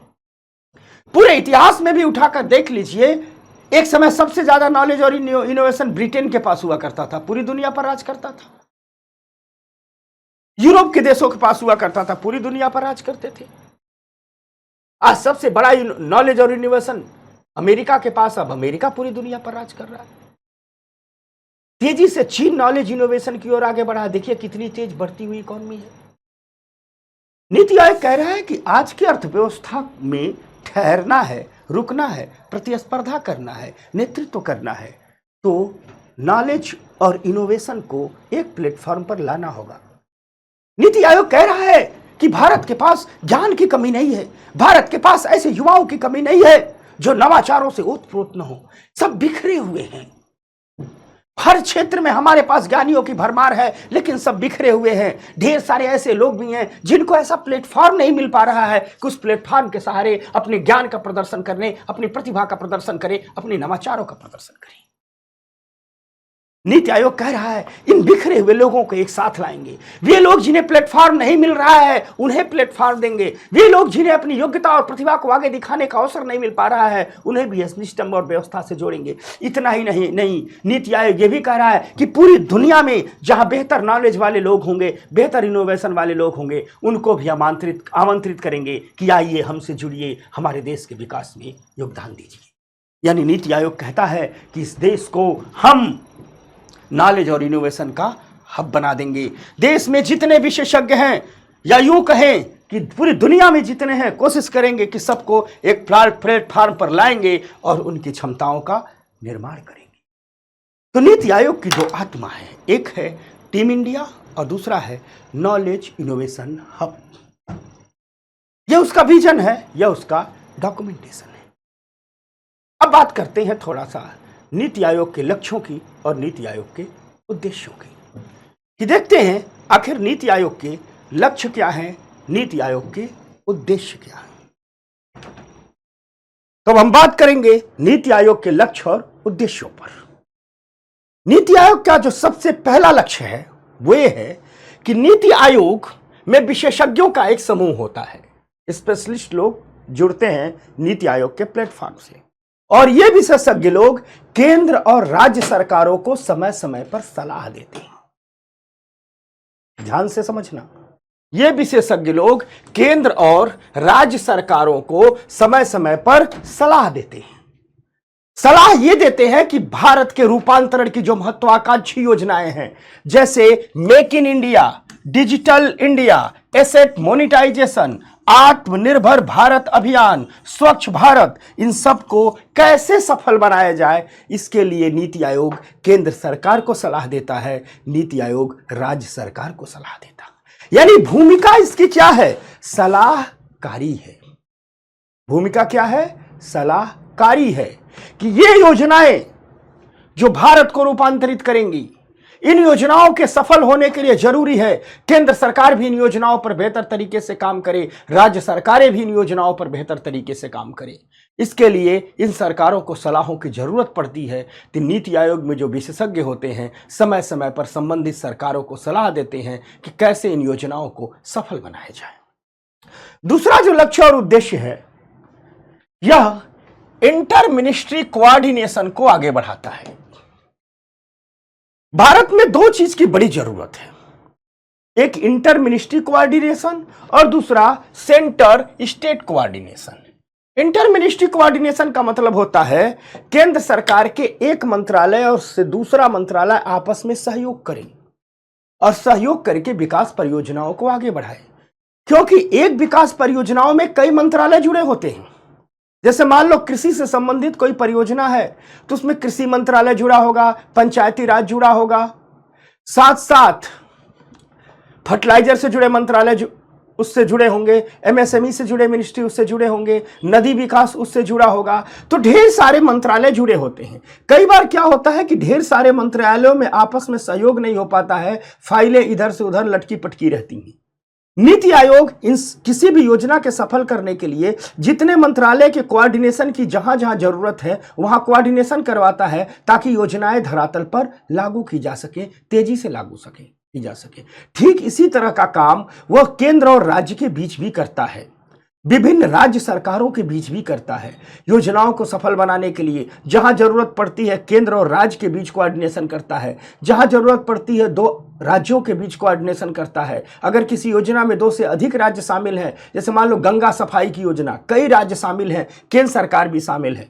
पूरे इतिहास में भी उठाकर देख लीजिए, एक समय सबसे ज्यादा नॉलेज और इनोवेशन ब्रिटेन के पास हुआ करता था, पूरी दुनिया पर राज करता था। यूरोप के देशों के पास हुआ करता था, पूरी दुनिया पर राज करते थे। आज सबसे बड़ा नॉलेज और इनोवेशन अमेरिका के पास, अब अमेरिका पूरी दुनिया पर राज कर रहा है। तेजी से चीन नॉलेज इनोवेशन की ओर आगे बढ़ा है। देखिए कितनी तेज बढ़ती हुई इकोनॉमी है। नीति आयोग कह रहा है कि आज की अर्थव्यवस्था में ठहरना है, रुकना है, प्रतिस्पर्धा करना है, नेतृत्व करना है, तो नॉलेज और इनोवेशन को एक प्लेटफॉर्म पर लाना होगा। नीति आयोग कह रहा है कि भारत के पास ज्ञान की कमी नहीं है, भारत के पास ऐसे युवाओं की कमी नहीं है जो नवाचारों से ओतप्रोत न हो। सब बिखरे हुए हैं, हर क्षेत्र में हमारे पास ज्ञानियों की भरमार है, लेकिन सब बिखरे हुए हैं। ढेर सारे ऐसे लोग भी हैं जिनको ऐसा प्लेटफॉर्म नहीं मिल पा रहा है कि उस प्लेटफॉर्म के सहारे अपने ज्ञान का प्रदर्शन करने, अपनी प्रतिभा का प्रदर्शन करें, अपने नवाचारों का प्रदर्शन करें। नीति आयोग कह रहा है इन बिखरे हुए लोगों को एक साथ लाएंगे। वे लोग जिन्हें प्लेटफॉर्म नहीं मिल रहा है उन्हें प्लेटफॉर्म देंगे। वे लोग जिन्हें अपनी योग्यता और प्रतिभा को आगे दिखाने का अवसर नहीं मिल पा रहा है उन्हें भी सिस्टम और व्यवस्था से जोड़ेंगे। इतना ही नहीं, नीति आयोग ये भी कह रहा है कि पूरी दुनिया में जहां बेहतर नॉलेज वाले लोग होंगे, बेहतर इनोवेशन वाले लोग होंगे, उनको भी आमंत्रित करेंगे कि आइए हमसे जुड़िए, हमारे देश के विकास में योगदान दीजिए। यानी नीति आयोग कहता है कि इस देश को हम नॉलेज और इनोवेशन का हब बना देंगे। देश में जितने विशेषज्ञ हैं, या यूं कहें कि पूरी दुनिया में जितने हैं कोशिश करेंगे कि सबको एक प्लेटफॉर्म पर लाएंगे और उनकी क्षमताओं का निर्माण करेंगे। तो नीति आयोग की दो आत्मा है, एक है टीम इंडिया और दूसरा है नॉलेज इनोवेशन हब। यह उसका विजन है, यह उसका डॉक्यूमेंटेशन है। अब बात करते हैं थोड़ा सा नीति आयोग के लक्ष्यों की और नीति आयोग के उद्देश्यों की, कि देखते हैं आखिर नीति आयोग के लक्ष्य क्या है, नीति आयोग के उद्देश्य क्या है। तो हम बात करेंगे नीति आयोग के लक्ष्य और उद्देश्यों पर। नीति आयोग का जो सबसे पहला लक्ष्य है वो ये है कि नीति आयोग में विशेषज्ञों का एक समूह होता है। स्पेशलिस्ट लोग जुड़ते हैं नीति आयोग के प्लेटफॉर्म से, और ये विशेषज्ञ लोग केंद्र और राज्य सरकारों को समय समय पर सलाह देते हैं। ध्यान से समझना, ये विशेषज्ञ लोग केंद्र और राज्य सरकारों को समय समय पर सलाह देते हैं। सलाह ये देते हैं कि भारत के रूपांतरण की जो महत्वाकांक्षी योजनाएं हैं, जैसे make in India, digital India, asset monetization, आत्मनिर्भर भारत अभियान, स्वच्छ भारत, इन सब को कैसे सफल बनाया जाए, इसके लिए नीति आयोग केंद्र सरकार को सलाह देता है, नीति आयोग राज्य सरकार को सलाह देता है। यानी भूमिका इसकी क्या है? सलाहकारी है। भूमिका क्या है? सलाहकारी है कि ये योजनाएं जो भारत को रूपांतरित करेंगी, इन योजनाओं के सफल होने के लिए जरूरी है केंद्र सरकार भी इन योजनाओं पर बेहतर तरीके से काम करे, राज्य सरकारें भी इन योजनाओं पर बेहतर तरीके से काम करें। इसके लिए इन सरकारों को सलाहों की जरूरत पड़ती है। तो नीति आयोग में जो विशेषज्ञ होते हैं समय समय पर संबंधित सरकारों को सलाह देते हैं कि कैसे इन योजनाओं को सफल बनाया जाए। दूसरा जो लक्ष्य और उद्देश्य है, यह इंटर मिनिस्ट्री कोऑर्डिनेशन को आगे बढ़ाता है। भारत में दो चीज की बड़ी जरूरत है, एक इंटर मिनिस्ट्री कोऑर्डिनेशन और दूसरा centre state coordination. Inter ministry coordination का मतलब होता है केंद्र सरकार के एक मंत्रालय और से दूसरा मंत्रालय आपस में सहयोग करें और सहयोग करके विकास परियोजनाओं को आगे बढ़ाएं, क्योंकि एक विकास परियोजनाओं में कई मंत्रालय जुड़े होते हैं। जैसे मान लो कृषि से संबंधित कोई परियोजना है तो उसमें कृषि मंत्रालय जुड़ा होगा, पंचायती राज जुड़ा होगा, साथ साथ फर्टिलाइजर से जुड़े मंत्रालय उससे जुड़े होंगे, एमएसएमई से जुड़े मिनिस्ट्री उससे जुड़े होंगे, नदी विकास उससे जुड़ा होगा। तो ढेर सारे मंत्रालय जुड़े होते हैं। कई बार क्या होता है कि ढेर सारे मंत्रालयों में आपस में सहयोग नहीं हो पाता है, फाइलें इधर से उधर लटकी पटकी रहती हैं। नीति आयोग इन किसी भी योजना के सफल करने के लिए जितने मंत्रालय के कोऑर्डिनेशन की जहां जहां जरूरत है वहां कोऑर्डिनेशन करवाता है, ताकि योजनाएं धरातल पर लागू की जा सके, तेजी से लागू की जा सके। ठीक इसी तरह का काम वह केंद्र और राज्य के बीच भी करता है, विभिन्न राज्य सरकारों के बीच भी करता है। योजनाओं को सफल बनाने के लिए जहां जरूरत पड़ती है केंद्र और राज्य के बीच कोऑर्डिनेशन करता है, जहां जरूरत पड़ती है दो राज्यों के बीच कोऑर्डिनेशन करता है। अगर किसी योजना में 2 से अधिक राज्य शामिल हैं, जैसे मान लो गंगा सफाई की योजना, कई राज्य शामिल हैं, केंद्र सरकार भी शामिल है,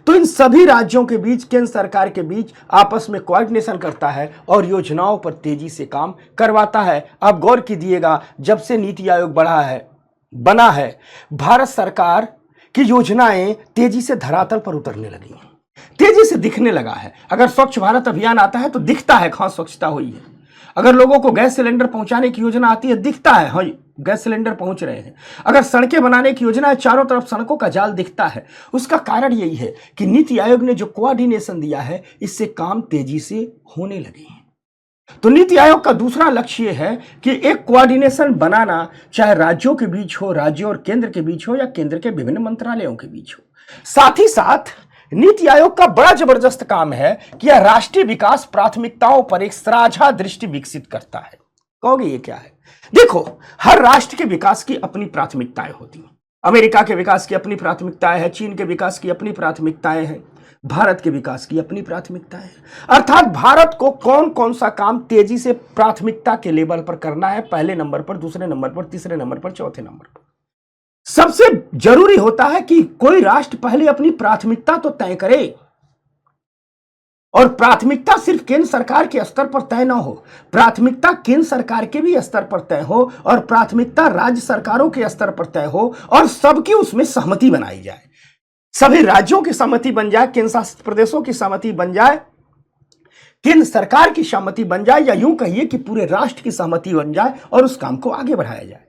तो इन सभी राज्यों के बीच केंद्र सरकार के बीच आपस में कोऑर्डिनेशन करता है और योजनाओं पर तेजी से काम करवाता है। आप गौर कीजिएगा, जब से नीति आयोग बना है, भारत सरकार की योजनाएं तेजी से धरातल पर उतरने लगी हैं, तेजी से दिखने लगा है। अगर स्वच्छ भारत अभियान आता है तो दिखता है हाँ स्वच्छता हुई है। अगर लोगों को गैस सिलेंडर पहुंचाने की योजना आती है, दिखता है हाँ गैस सिलेंडर पहुंच रहे हैं। अगर सड़कें बनाने की योजना है, चारों तरफ सड़कों का जाल दिखता है। उसका कारण यही है कि नीति आयोग ने जो कोऑर्डिनेशन दिया है, इससे काम तेजी से होने लगे हैं। तो नीति आयोग का दूसरा लक्ष्य है कि एक कोऑर्डिनेशन बनाना, चाहे राज्यों के बीच हो, राज्यों और केंद्र के बीच हो, या केंद्र के विभिन्न मंत्रालयों के बीच हो। साथ ही साथ नीति आयोग का बड़ा जबरदस्त काम है कि यह राष्ट्रीय विकास प्राथमिकताओं पर एक साझा दृष्टि विकसित करता है। कहोगे ये क्या है? देखो, हर राष्ट्र के विकास की अपनी प्राथमिकताएं होती हैं। अमेरिका के विकास की अपनी प्राथमिकताएं हैं, चीन के विकास की अपनी प्राथमिकताएं हैं, भारत के विकास की अपनी प्राथमिकताएं हैं। अर्थात भारत को कौन कौन सा काम तेजी से प्राथमिकता के लेवल पर करना है, पहले नंबर पर, दूसरे नंबर पर, तीसरे नंबर पर, चौथे नंबर पर। सबसे जरूरी होता है कि कोई राष्ट्र पहले अपनी प्राथमिकता तो तय करे और प्राथमिकता सिर्फ केंद्र सरकार के स्तर पर तय न हो, प्राथमिकता केंद्र सरकार के भी स्तर पर तय हो और प्राथमिकता राज्य सरकारों के स्तर पर तय हो और सबकी उसमें सहमति बनाई जाए। सभी राज्यों की सहमति बन जाए, केंद्र शासित प्रदेशों की सहमति बन जाए, केंद्र सरकार की सहमति बन जाए, या यूं कहिए कि पूरे राष्ट्र की सहमति बन जाए और उस काम को आगे बढ़ाया जाए।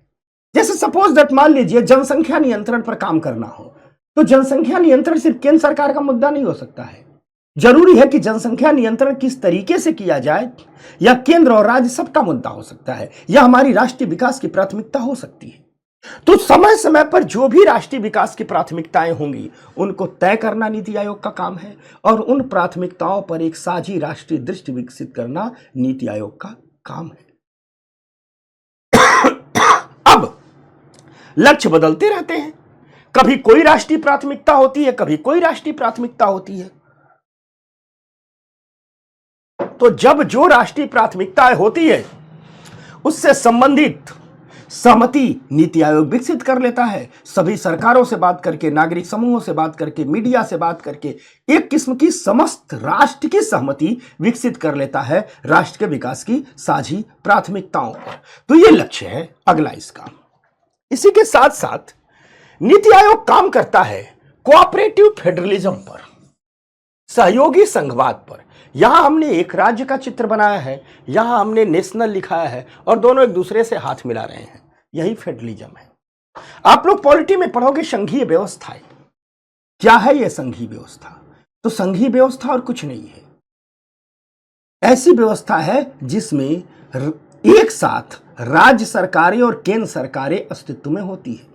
जैसे सपोज दैट मान लीजिए जनसंख्या नियंत्रण पर काम करना हो, तो जनसंख्या नियंत्रण सिर्फ केंद्र सरकार का मुद्दा नहीं हो सकता है। जरूरी है कि जनसंख्या नियंत्रण किस तरीके से किया जाए या केंद्र और राज्य सबका मुद्दा हो सकता है, या हमारी राष्ट्रीय विकास की प्राथमिकता हो सकती है। तो समय समय पर जो भी राष्ट्रीय विकास की प्राथमिकताएं होंगी उनको तय करना नीति आयोग का काम है और उन प्राथमिकताओं पर एक साझी राष्ट्रीय दृष्टि विकसित करना नीति आयोग का काम है। अब लक्ष्य बदलते रहते हैं, कभी कोई राष्ट्रीय प्राथमिकता होती है, कभी कोई राष्ट्रीय प्राथमिकता होती है। तो जब जो राष्ट्रीय प्राथमिकताएं होती है उससे संबंधित सहमति नीति आयोग विकसित कर लेता है। सभी सरकारों से बात करके, नागरिक समूहों से बात करके, मीडिया से बात करके एक किस्म की समस्त राष्ट्र की सहमति विकसित कर लेता है राष्ट्र के विकास की साझी प्राथमिकताओं पर। तो ये लक्ष्य है अगला इसका। इसी के साथ साथ नीति आयोग काम करता है कोऑपरेटिव फेडरलिज्म पर, सहयोगी संघवाद पर। यहां हमने एक राज्य का चित्र बनाया है, यहां हमने नेशनल लिखाया है और दोनों एक दूसरे से हाथ मिला रहे हैं। यही फेडरलिज्म है। आप लोग पॉलिटी में पढ़ोगे संघीय व्यवस्था। क्या है यह संघीय व्यवस्था? तो संघीय व्यवस्था और कुछ नहीं है, ऐसी व्यवस्था है जिसमें एक साथ राज्य सरकारें और केंद्र सरकारें अस्तित्व में होती है।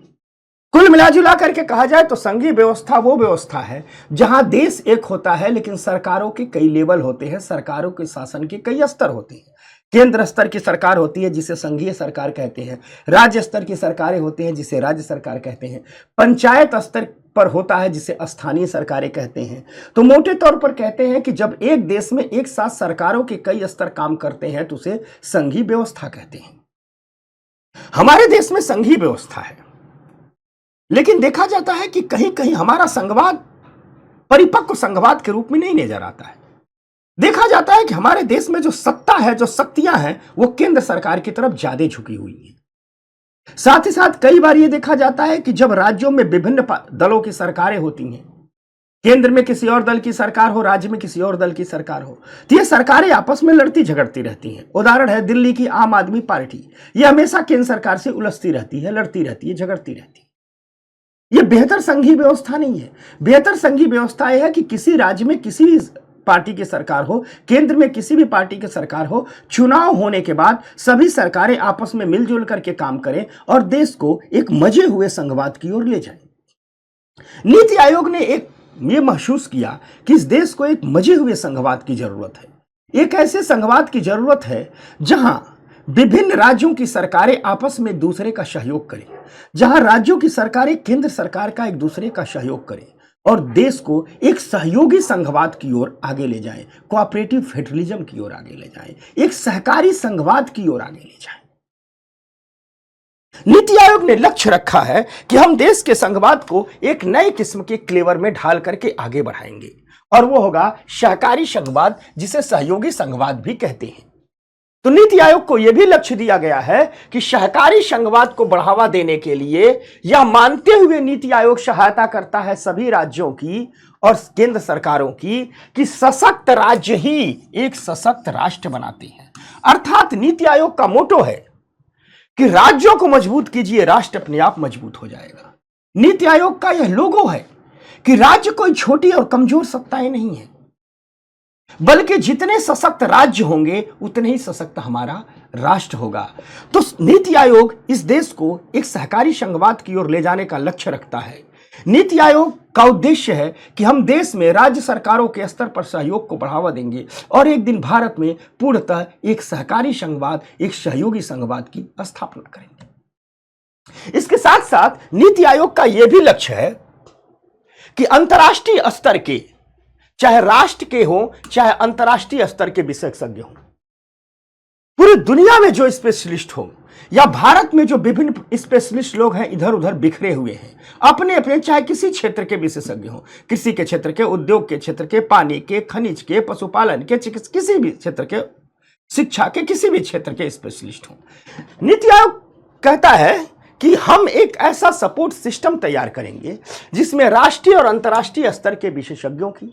कुल मिलाजुला करके कहा जाए तो संघीय व्यवस्था वो व्यवस्था है जहां देश एक होता है लेकिन सरकारों के कई लेवल होते हैं, सरकारों के शासन के कई स्तर होते हैं। केंद्र स्तर की सरकार होती है जिसे संघीय सरकार कहते हैं, राज्य स्तर की सरकारें होती हैं जिसे राज्य सरकार कहते हैं, पंचायत स्तर पर होता है जिसे स्थानीय सरकारें कहते हैं। तो मोटे तौर पर कहते हैं कि जब एक देश में एक साथ सरकारों के कई स्तर काम करते हैं तो उसे संघीय व्यवस्था कहते हैं। हमारे देश में संघीय व्यवस्था है, लेकिन देखा जाता है कि कहीं कहीं हमारा संघवाद परिपक्व संघवाद के रूप में नहीं नजर आता है। देखा जाता है कि हमारे देश में जो सत्ता है, जो शक्तियां हैं, वो केंद्र सरकार की तरफ ज्यादा झुकी हुई है। साथ ही साथ कई बार यह देखा जाता है कि जब राज्यों में विभिन्न दलों की सरकारें होती हैं, केंद्र में किसी और दल की सरकार हो, राज्य में किसी और दल की सरकार हो, तो ये सरकारें आपस में लड़ती झगड़ती रहती हैं। उदाहरण है दिल्ली की आम आदमी पार्टी, ये हमेशा केंद्र सरकार से उलझती रहती है, लड़ती रहती है, झगड़ती रहती है। यह बेहतर संघीय व्यवस्था नहीं है। बेहतर संघीय व्यवस्था यह है कि किसी राज्य में किसी भी पार्टी की सरकार हो, केंद्र में किसी भी पार्टी की सरकार हो, चुनाव होने के बाद सभी सरकारें आपस में मिलजुल करके काम करें और देश को एक मजे हुए संघवाद की ओर ले जाएं। नीति आयोग ने ये महसूस किया कि इस देश को एक मजे हुए संघवाद की जरूरत है। एक ऐसे संघवाद की जरूरत है जहां विभिन्न राज्यों की सरकारें आपस में एक दूसरे का सहयोग करें, जहां राज्यों की सरकारें केंद्र सरकार का एक दूसरे का सहयोग करें और देश को एक सहयोगी संघवाद की ओर आगे ले जाएं, कोऑपरेटिव फेडरलिज्म की ओर आगे ले जाएं, एक सहकारी संघवाद की ओर आगे ले जाएं। नीति आयोग ने लक्ष्य रखा है कि हम देश के संघवाद को एक नए किस्म के क्लेवर में ढाल करके आगे बढ़ाएंगे और वो होगा सहकारी संघवाद, जिसे सहयोगी संघवाद भी कहते हैं। तो नीति आयोग को यह भी लक्ष्य दिया गया है कि सहकारी संघवाद को बढ़ावा देने के लिए यह मानते हुए नीति आयोग सहायता करता है सभी राज्यों की और केंद्र सरकारों की कि सशक्त राज्य ही एक सशक्त राष्ट्र बनाते हैं। अर्थात नीति आयोग का मोटो है कि राज्यों को मजबूत कीजिए, राष्ट्र अपने आप मजबूत हो जाएगा। नीति आयोग का यह लोगो है कि राज्य कोई छोटी और कमजोर सत्ताएं नहीं है, बल्कि जितने सशक्त राज्य होंगे उतने ही सशक्त हमारा राष्ट्र होगा। तो नीति आयोग इस देश को एक सहकारी संघवाद की ओर ले जाने का लक्ष्य रखता है। नीति आयोग का उद्देश्य है कि हम देश में राज्य सरकारों के स्तर पर सहयोग को बढ़ावा देंगे और एक दिन भारत में पूर्णतः एक सहकारी संघवाद, एक सहयोगी संघवाद की स्थापना करेंगे। इसके साथ साथ नीति आयोग का यह भी लक्ष्य है कि अंतर्राष्ट्रीय स्तर के, चाहे राष्ट्र के हो चाहे अंतर्राष्ट्रीय स्तर के विशेषज्ञ हो, पूरी दुनिया में जो स्पेशलिस्ट हो या भारत में जो विभिन्न स्पेशलिस्ट लोग हैं इधर उधर बिखरे हुए हैं, अपने अपने, चाहे किसी क्षेत्र के विशेषज्ञ हो, कृषि के क्षेत्र के, उद्योग के क्षेत्र के, पानी के, खनिज के, पशुपालन के, किसी भी क्षेत्र के, शिक्षा के किसी भी क्षेत्र के स्पेशलिस्ट हो। नीति आयोग कहता है कि हम एक ऐसा सपोर्ट सिस्टम तैयार करेंगे जिसमें राष्ट्रीय और अंतर्राष्ट्रीय स्तर के विशेषज्ञों की,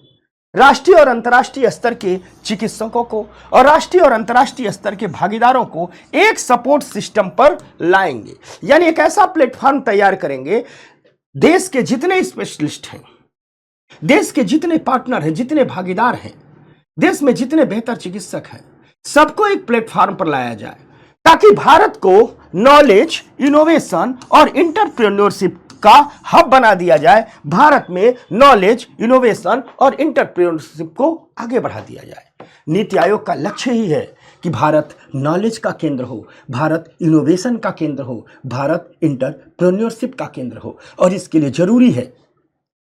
राष्ट्रीय और अंतर्राष्ट्रीय स्तर के चिकित्सकों को और राष्ट्रीय और अंतर्राष्ट्रीय स्तर के भागीदारों को एक सपोर्ट सिस्टम पर लाएंगे। यानी एक ऐसा प्लेटफॉर्म तैयार करेंगे, देश के जितने स्पेशलिस्ट हैं, देश के जितने पार्टनर हैं, जितने भागीदार हैं, देश में जितने बेहतर चिकित्सक हैं, सबको एक प्लेटफॉर्म पर लाया जाए ताकि भारत को नॉलेज, इनोवेशन और इंटरप्रेन्योरशिप का हब बना दिया जाए। भारत में नॉलेज, इनोवेशन और इंटरप्रेन्योरशिप को आगे बढ़ा दिया जाए। नीति आयोग का लक्ष्य ही है कि भारत नॉलेज का केंद्र हो, भारत इनोवेशन का केंद्र हो, भारत इंटरप्रेन्योरशिप का केंद्र हो। और इसके लिए जरूरी है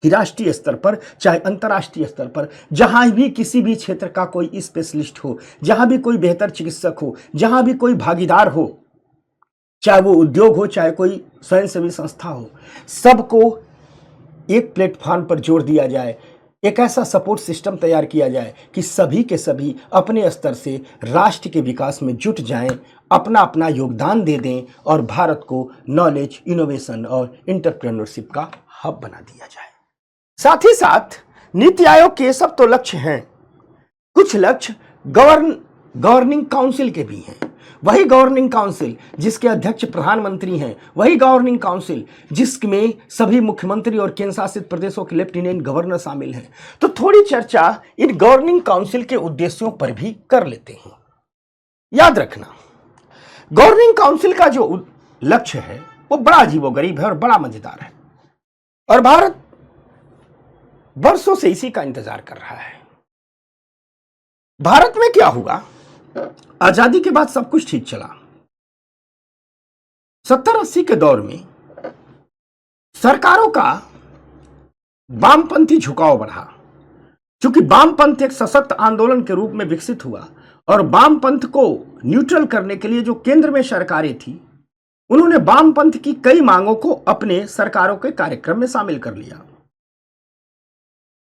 कि राष्ट्रीय स्तर पर चाहे अंतर्राष्ट्रीय स्तर पर जहां भी किसी भी क्षेत्र का कोई स्पेशलिस्ट हो, जहां भी कोई बेहतर चिकित्सक हो, जहां भी कोई भागीदार हो, चाहे वो उद्योग हो, चाहे कोई स्वयंसेवी संस्था हो, सबको एक प्लेटफॉर्म पर जोड़ दिया जाए, एक ऐसा सपोर्ट सिस्टम तैयार किया जाए कि सभी के सभी अपने स्तर से राष्ट्र के विकास में जुट जाएं, अपना अपना योगदान दे दें और भारत को नॉलेज, इनोवेशन और इंटरप्रेन्योरशिप का हब बना दिया जाए। साथ ही साथ नीति आयोग के सब तो लक्ष्य हैं, कुछ लक्ष्य गवर्निंग काउंसिल के भी हैं। वही गवर्निंग काउंसिल जिसके अध्यक्ष प्रधानमंत्री हैं, वही गवर्निंग काउंसिल जिसमें सभी मुख्यमंत्री और केंद्र शासित प्रदेशों के लेफ्टिनेंट गवर्नर शामिल हैं। तो थोड़ी चर्चा इन गवर्निंग काउंसिल के उद्देश्यों पर भी कर लेते हैं। याद रखना, गवर्निंग काउंसिल का जो लक्ष्य है वो बड़ा अजीबोगरीब है और बड़ा मजेदार है और भारत वर्षों से इसी का इंतजार कर रहा है। भारत में क्या हुआ, आजादी के बाद सब कुछ ठीक चला। 70-80 के दौर में सरकारों का वामपंथी झुकाव बढ़ा, क्योंकि वामपंथ एक सशक्त आंदोलन के रूप में विकसित हुआ और वामपंथ को न्यूट्रल करने के लिए जो केंद्र में सरकारें थी, उन्होंने वामपंथ की कई मांगों को अपने सरकारों के कार्यक्रम में शामिल कर लिया।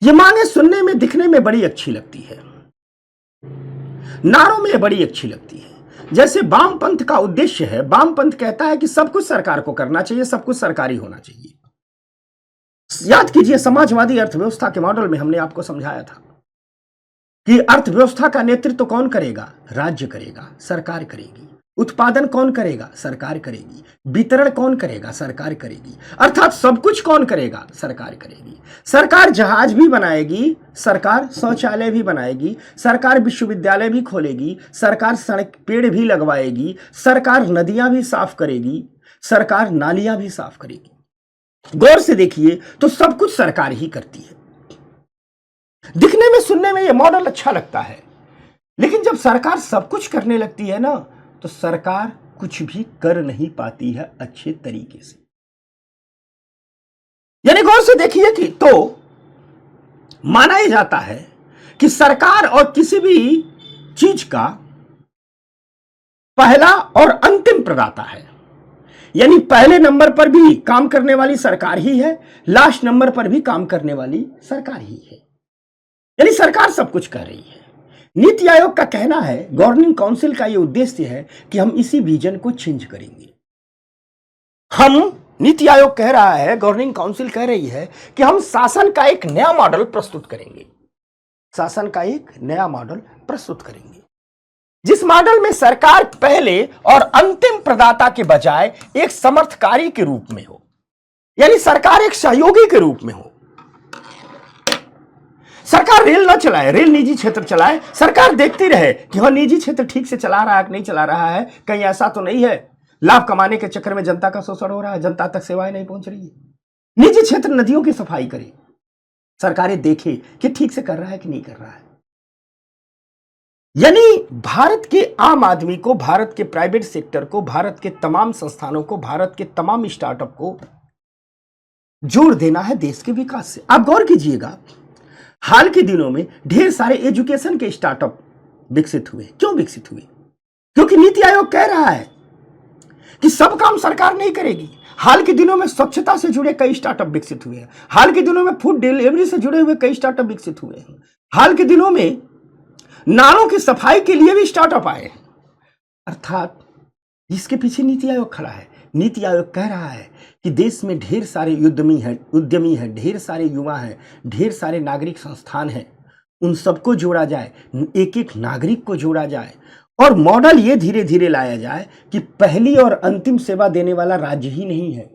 ये मांगे सुनने में, दिखने में बड़ी अच्छी लगती है, नारों में बड़ी अच्छी लगती है। जैसे वामपंथ का उद्देश्य है, वामपंथ कहता है कि सब कुछ सरकार को करना चाहिए, सब कुछ सरकारी होना चाहिए। याद कीजिए, समाजवादी अर्थव्यवस्था के मॉडल में हमने आपको समझाया था कि अर्थव्यवस्था का नेतृत्व कौन करेगा, राज्य करेगा, सरकार करेगी। उत्पादन कौन करेगा, सरकार करेगी। वितरण कौन करेगा, सरकार करेगी। अर्थात सब कुछ कौन करेगा, सरकार करेगी। सरकार जहाज भी बनाएगी, सरकार शौचालय भी बनाएगी, सरकार विश्वविद्यालय भी खोलेगी, सरकार सड़क पेड़ भी लगवाएगी, सरकार नदियां भी साफ करेगी, सरकार नालियां भी साफ करेगी। गौर से देखिए तो सब कुछ सरकार ही करती है। दिखने में, सुनने में यह मॉडल अच्छा लगता है, लेकिन जब सरकार सब कुछ करने लगती है ना, तो सरकार कुछ भी कर नहीं पाती है अच्छे तरीके से। यानी गौर से देखिए कि तो माना ही जाता है कि सरकार और किसी भी चीज का पहला और अंतिम प्रदाता है। यानी पहले नंबर पर भी काम करने वाली सरकार ही है, लास्ट नंबर पर भी काम करने वाली सरकार ही है। यानी सरकार सब कुछ कर रही है। नीति आयोग का कहना है, गवर्निंग काउंसिल का यह उद्देश्य है कि हम इसी विजन को चेंज करेंगे। नीति आयोग कह रहा है, गवर्निंग काउंसिल कह रही है कि हम शासन का एक नया मॉडल प्रस्तुत करेंगे। शासन का एक नया मॉडल प्रस्तुत करेंगे, जिस मॉडल में सरकार पहले और अंतिम प्रदाता के बजाय एक समर्थकारी के रूप में हो। यानी सरकार एक सहयोगी के रूप में हो। सरकार रेल ना चलाए, रेल निजी क्षेत्र चलाए। सरकार देखती रहे कि वह निजी क्षेत्र ठीक से चला रहा है कि नहीं चला रहा है, कहीं ऐसा तो नहीं है लाभ कमाने के चक्कर में जनता का शोषण हो रहा है, जनता तक सेवाएं नहीं पहुंच रही है। निजी क्षेत्र नदियों की सफाई करे, सरकारें देखे कि ठीक से कर रहा है कि नहीं कर रहा है। यानी भारत के आम आदमी को, भारत के प्राइवेट सेक्टर को, भारत के तमाम संस्थानों को, भारत के तमाम स्टार्टअप को जोड़ देना है देश के विकास से। आप गौर कीजिएगा, हाल के दिनों में ढेर सारे एजुकेशन के स्टार्टअप विकसित हुए। क्यों विकसित हुए? क्योंकि नीति आयोग कह रहा है कि सब काम सरकार नहीं करेगी। हाल के दिनों में स्वच्छता से जुड़े कई स्टार्टअप विकसित हुए हैं। हाल के दिनों में फूड डिलीवरी से जुड़े हुए कई स्टार्टअप विकसित हुए हैं। हाल के दिनों में नालों की सफाई के लिए भी स्टार्टअप आए। अर्थात इसके पीछे नीति आयोग खड़ा है। नीति आयोग कह रहा है कि देश में ढेर सारे उद्यमी हैं, ढेर सारे युवा हैं, ढेर सारे नागरिक संस्थान हैं, उन सबको जोड़ा जाए, एक एक नागरिक को जोड़ा जाए और मॉडल ये धीरे धीरे लाया जाए कि पहली और अंतिम सेवा देने वाला राज्य ही नहीं है,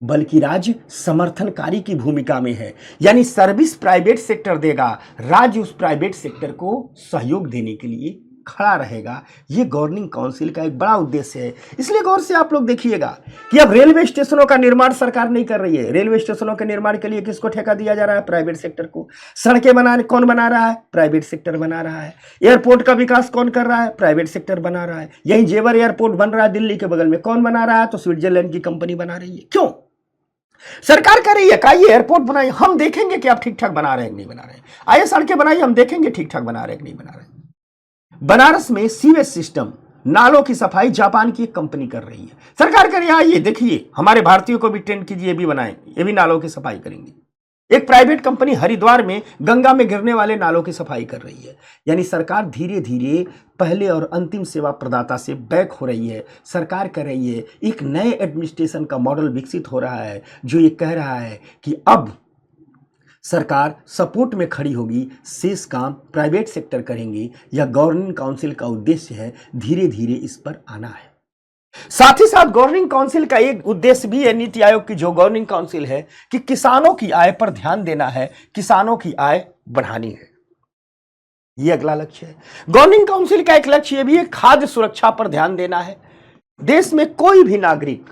बल्कि राज्य समर्थनकारी की भूमिका में है। यानी सर्विस प्राइवेट सेक्टर देगा, राज्य उस प्राइवेट सेक्टर को सहयोग देने के लिए खड़ा रहेगा। ये गवर्निंग काउंसिल का एक बड़ा उद्देश्य है। इसलिए गौर से आप लोग देखिएगा कि अब रेलवे स्टेशनों का निर्माण सरकार नहीं कर रही है। रेलवे स्टेशनों के निर्माण के लिए किसको ठेका दिया जा रहा है? प्राइवेट सेक्टर को। सड़कें बनाने कौन बना रहा है? प्राइवेट सेक्टर बना रहा है। एयरपोर्ट का विकास कौन कर रहा है? प्राइवेट सेक्टर बना रहा है। यही जेवर एयरपोर्ट बन रहा है दिल्ली के बगल में, कौन बना रहा है? तो स्विट्जरलैंड की कंपनी बना रही है। क्यों? सरकार कह रही है का ये एयरपोर्ट बनाइए, हम देखेंगे कि आप ठीक ठाक बना रहे हैं कि नहीं बना रहे हैं। आइए सड़कें बनाइए, हम देखेंगे ठीक ठाक बना रहे हैं कि नहीं बना रहे हैं। बनारस में सीवेज सिस्टम, नालों की सफाई जापान की एक कंपनी कर रही है। सरकार कह रही है आइए देखिए, हमारे भारतीयों को भी ट्रेंड कीजिए, ये भी बनाएं, ये भी नालों की सफाई करेंगे। एक प्राइवेट कंपनी हरिद्वार में गंगा में गिरने वाले नालों की सफाई कर रही है। यानी सरकार धीरे धीरे पहले और अंतिम सेवा प्रदाता से बैक हो रही है। सरकार कह रही है एक नए एडमिनिस्ट्रेशन का मॉडल विकसित हो रहा है, जो ये कह रहा है कि अब सरकार सपोर्ट में खड़ी होगी, शेष काम प्राइवेट सेक्टर करेंगे। या गवर्निंग काउंसिल का उद्देश्य है धीरे धीरे इस पर आना है। साथ ही साथ गवर्निंग काउंसिल का एक उद्देश्य भी है, नीति आयोग की जो गवर्निंग काउंसिल है, कि किसानों की आय पर ध्यान देना है, किसानों की आय बढ़ानी है। यह अगला लक्ष्य है। गवर्निंग काउंसिल का एक लक्ष्य यह भी है खाद्य सुरक्षा पर ध्यान देना है। देश में कोई भी नागरिक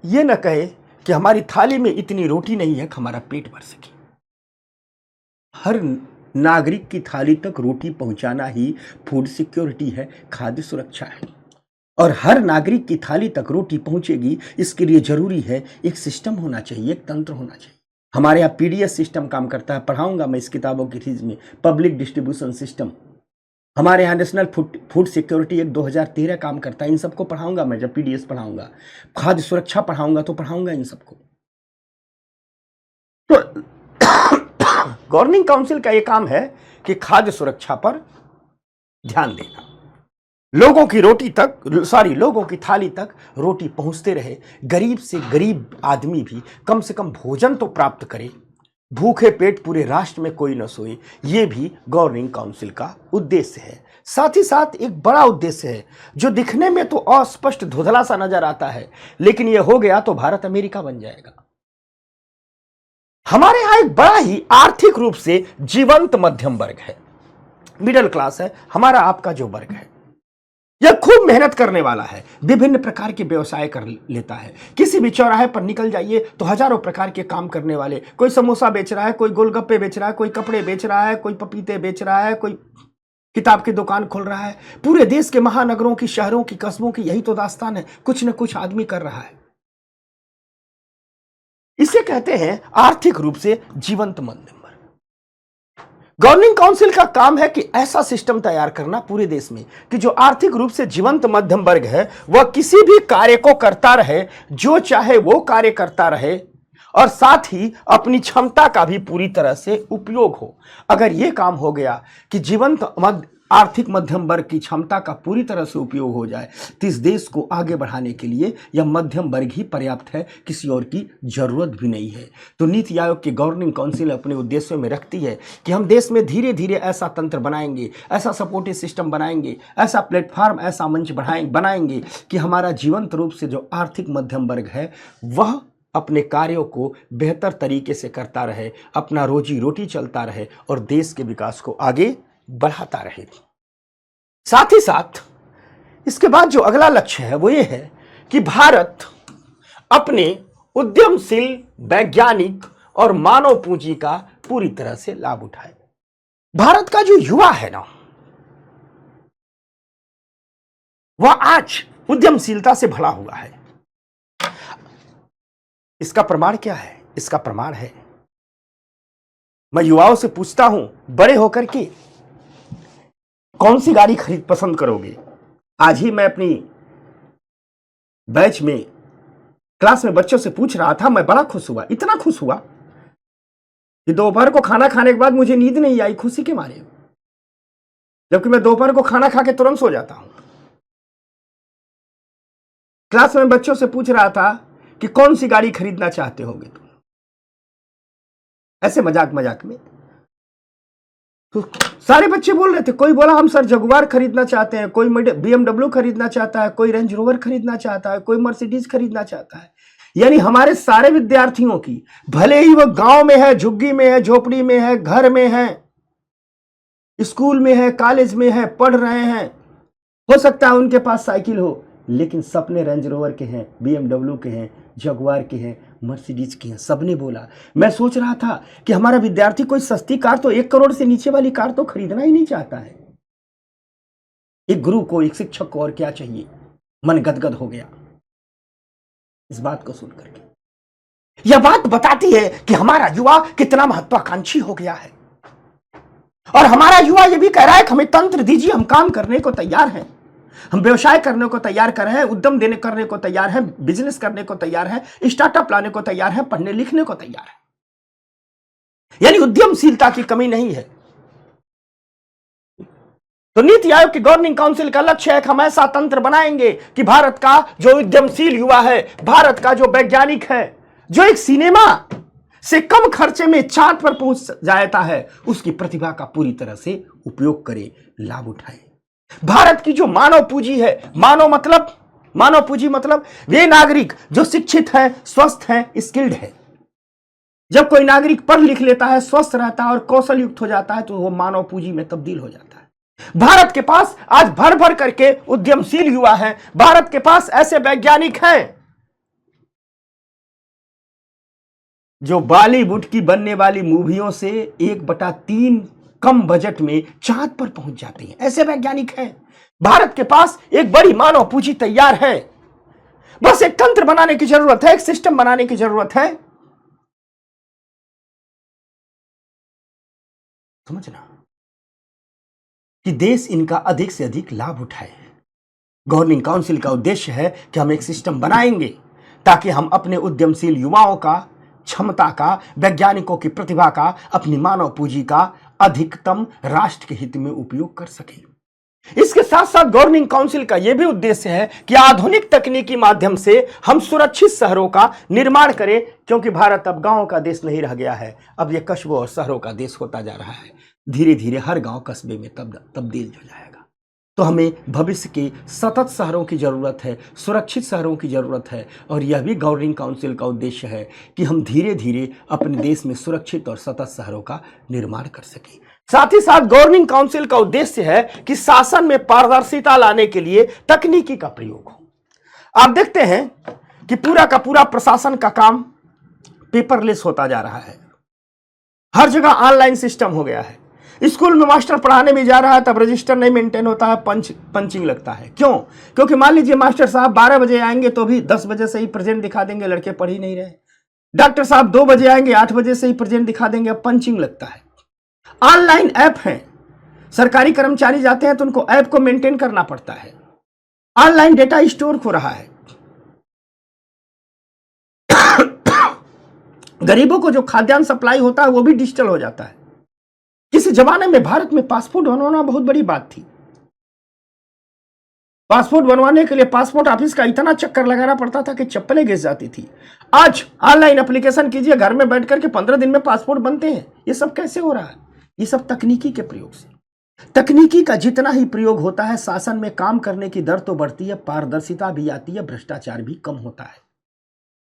यह न कहे कि हमारी थाली में इतनी रोटी नहीं है कि हमारा पेट भर सके। हर नागरिक की थाली तक रोटी पहुंचाना ही फूड सिक्योरिटी है, खाद्य सुरक्षा है। और हर नागरिक की थाली तक रोटी पहुंचेगी, इसके लिए जरूरी है एक सिस्टम होना चाहिए, एक तंत्र होना चाहिए। हमारे यहाँ पीडीएस सिस्टम काम करता है, पढ़ाऊंगा मैं इस किताबों की सीरीज में, पब्लिक डिस्ट्रीब्यूशन सिस्टम। हमारे यहाँ नेशनल फूड सिक्योरिटी एक 2013 काम करता है, इन सबको पढ़ाऊंगा मैं जब पीडीएस पढ़ाऊंगा। खाद्य सुरक्षा पढ़ाऊंगा तो पढ़ाऊंगा इन सबको। तो गवर्निंग काउंसिल का यह काम है कि खाद्य सुरक्षा पर ध्यान देना, लोगों की थाली तक रोटी पहुंचते रहे, गरीब से गरीब आदमी भी कम से कम भोजन तो प्राप्त करे, भूखे पेट पूरे राष्ट्र में कोई न सोए। यह भी गवर्निंग काउंसिल का उद्देश्य है। साथ ही साथ एक बड़ा उद्देश्य है जो दिखने में तो अस्पष्ट धुंधला सा नजर आता है, लेकिन यह हो गया तो भारत अमेरिका बन जाएगा। हमारे यहां एक बड़ा ही आर्थिक रूप से जीवंत मध्यम वर्ग है, मिडिल क्लास है। हमारा आपका जो वर्ग है यह खूब मेहनत करने वाला है, विभिन्न प्रकार के व्यवसाय कर लेता है। किसी भी चौराहे पर निकल जाइए तो हजारों प्रकार के काम करने वाले, कोई समोसा बेच रहा है, कोई गोलगप्पे बेच रहा है, कोई कपड़े बेच रहा है, कोई पपीते बेच रहा है, कोई किताब की दुकान खोल रहा है। पूरे देश के महानगरों की, शहरों की, कस्बों की यही तो दास्तान है, कुछ न कुछ आदमी कर रहा है। इसे कहते हैं आर्थिक रूप से जीवंत मध्यम वर्ग। गवर्निंग काउंसिल का काम है कि ऐसा सिस्टम तैयार करना पूरे देश में कि जो आर्थिक रूप से जीवंत मध्यम वर्ग है वह किसी भी कार्य को करता रहे, जो चाहे वो कार्य करता रहे, और साथ ही अपनी क्षमता का भी पूरी तरह से उपयोग हो। अगर यह काम हो गया कि जीवंत आर्थिक मध्यम वर्ग की क्षमता का पूरी तरह से उपयोग हो जाए, तो इस देश को आगे बढ़ाने के लिए यह मध्यम वर्ग ही पर्याप्त है, किसी और की जरूरत भी नहीं है। तो नीति आयोग की गवर्निंग काउंसिल अपने उद्देश्यों में रखती है कि हम देश में धीरे धीरे ऐसा तंत्र बनाएंगे, ऐसा सपोर्टिव सिस्टम बनाएंगे, ऐसा प्लेटफॉर्म, ऐसा मंच बनाएंगे कि हमारा जीवंत रूप से जो आर्थिक मध्यम वर्ग है वह अपने कार्यों को बेहतर तरीके से करता रहे, अपना रोजी रोटी चलता रहे और देश के विकास को आगे बढ़ाता रहे। साथ ही साथ इसके बाद जो अगला लक्ष्य है वो ये है कि भारत अपने उद्यमशील, वैज्ञानिक और मानव पूंजी का पूरी तरह से लाभ उठाए। भारत का जो युवा है ना, वह आज उद्यमशीलता से भरा हुआ है। इसका प्रमाण क्या है? इसका प्रमाण है, मैं युवाओं से पूछता हूं, बड़े होकर के कौन सी गाड़ी खरीद पसंद करोगे? आज ही मैं अपनी बैच में क्लास में बच्चों से पूछ रहा था, मैं बड़ा खुश हुआ, इतना खुश हुआ कि दोपहर को खाना खाने के बाद मुझे नींद नहीं आई खुशी के मारे, जबकि मैं दोपहर को खाना खा के तुरंत सो जाता हूं। क्लास में बच्चों से पूछ रहा था कि कौन सी गाड़ी खरीदना चाहते होगे तुम, ऐसे मजाक मजाक में। तो सारे बच्चे बोल रहे थे, कोई बोला हम सर जगुआर खरीदना चाहते हैं, कोई BMW खरीदना चाहता है, कोई रेंज रोवर खरीदना चाहता है, कोई मर्सिडीज खरीदना चाहता है। यानी हमारे सारे विद्यार्थियों की, भले ही वो गांव में है, झुग्गी में है, झोपड़ी में है, घर में है, स्कूल में है, कॉलेज में है, पढ़ रहे हैं, हो सकता है उनके पास साइकिल हो, लेकिन सपने रेंज रोवर के हैं, BMW के हैं, जगुआर के हैं, मर्सिडीज की हैं। सबने बोला। मैं सोच रहा था कि हमारा विद्यार्थी कोई सस्ती कार, तो 1 करोड़ से नीचे वाली कार तो खरीदना ही नहीं चाहता है। एक गुरु को, एक शिक्षक को और क्या चाहिए। मन गदगद हो गया इस बात को सुनकर के। यह बात बताती है कि हमारा युवा कितना महत्वाकांक्षी हो गया है, और हमारा युवा यह भी कह रहा है कि हमें तंत्र दीजिए, हम काम करने को तैयार हैं, हम व्यवसाय करने को तैयार कर रहे हैं, उद्यम देने करने को तैयार हैं, बिजनेस करने को तैयार हैं, स्टार्टअप लाने को तैयार हैं, पढ़ने लिखने को तैयार है। यानी उद्यमशीलता की कमी नहीं है। तो नीति आयोग की गवर्निंग काउंसिल का लक्ष्य है कि हम ऐसा तंत्र बनाएंगे कि भारत का जो उद्यमशील युवा है, भारत का जो वैज्ञानिक है, जो एक सिनेमा से कम खर्चे में चांद पर पहुंच जाता है, उसकी प्रतिभा का पूरी तरह से उपयोग करे, लाभ उठाए। भारत की जो मानव पूंजी है, मानव पूंजी मतलब वे नागरिक जो शिक्षित हैं, स्वस्थ हैं, स्किल्ड है। जब कोई नागरिक पढ़ लिख लेता है, स्वस्थ रहता है और कौशल युक्त हो जाता है, तो वो मानव पूंजी में तब्दील हो जाता है। भारत के पास आज भर भर करके उद्यमशील युवा हैं। भारत के पास ऐसे वैज्ञानिक हैं जो बॉलीवुड की बनने वाली मूवियों से 1/3 कम बजट में चांद पर पहुंच जाते हैं। ऐसे वैज्ञानिक हैं। भारत के पास एक बड़ी मानव पूंजी तैयार है। बस एक तंत्र बनाने की जरूरत है, एक सिस्टम बनाने की जरूरत है। समझना कि देश इनका अधिक से अधिक लाभ उठाए। गवर्निंग काउंसिल का उद्देश्य है कि हम एक सिस्टम बनाएंगे ताकि हम अपने उद्यमशील युवाओं का, क्षमता का, वैज्ञानिकों की प्रतिभा का, अपनी मानव पूंजी का अधिकतम राष्ट्र के हित में उपयोग कर सकें। इसके साथ साथ गवर्निंग काउंसिल का यह भी उद्देश्य है कि आधुनिक तकनीकी माध्यम से हम सुरक्षित शहरों का निर्माण करें, क्योंकि भारत अब गांवों का देश नहीं रह गया है, अब यह कस्बों और शहरों का देश होता जा रहा है। धीरे धीरे हर गांव कस्बे में तब्दील हो जाएगा। तो हमें भविष्य के सतत शहरों की जरूरत है, सुरक्षित शहरों की जरूरत है, और यह भी गवर्निंग काउंसिल का उद्देश्य है कि हम धीरे धीरे अपने देश में सुरक्षित और सतत शहरों का निर्माण कर सकें। साथ ही साथ गवर्निंग काउंसिल का उद्देश्य है कि शासन में पारदर्शिता लाने के लिए तकनीकी का प्रयोग हो। आप देखते हैं कि पूरा का पूरा प्रशासन का काम पेपरलेस होता जा रहा है। हर जगह ऑनलाइन सिस्टम हो गया है। स्कूल में मास्टर पढ़ाने भी जा रहा है, तब रजिस्टर नहीं मेंटेन होता है, पंचिंग लगता है। क्यों? क्योंकि मान लीजिए मास्टर साहब 12 बजे आएंगे तो भी 10 बजे से ही प्रेजेंट दिखा देंगे, लड़के पढ़ ही नहीं रहे। डॉक्टर साहब 2 बजे आएंगे, 8 बजे से ही प्रेजेंट दिखा देंगे, अब पंचिंग लगता है। ऑनलाइन ऐप है, सरकारी कर्मचारी जाते हैं तो उनको ऐप को मेंटेन करना पड़ता है। ऑनलाइन डेटा स्टोर हो रहा है। गरीबों को जो खाद्यान्न सप्लाई होता है वो भी डिजिटल हो जाता है। किसी जमाने में भारत में पासपोर्ट बनवाना बहुत बड़ी बात थी। पासपोर्ट बनवाने के लिए पासपोर्ट ऑफिस का इतना चक्कर लगाना पड़ता था कि चप्पलें घिस जाती थी। आज ऑनलाइन एप्लीकेशन कीजिए, घर में बैठ करके 15 दिन में पासपोर्ट बनते हैं। ये सब कैसे हो रहा है? ये सब तकनीकी के प्रयोग से। तकनीकी का जितना ही प्रयोग होता है, शासन में काम करने की दर तो बढ़ती है, पारदर्शिता भी आती है, भ्रष्टाचार भी कम होता है।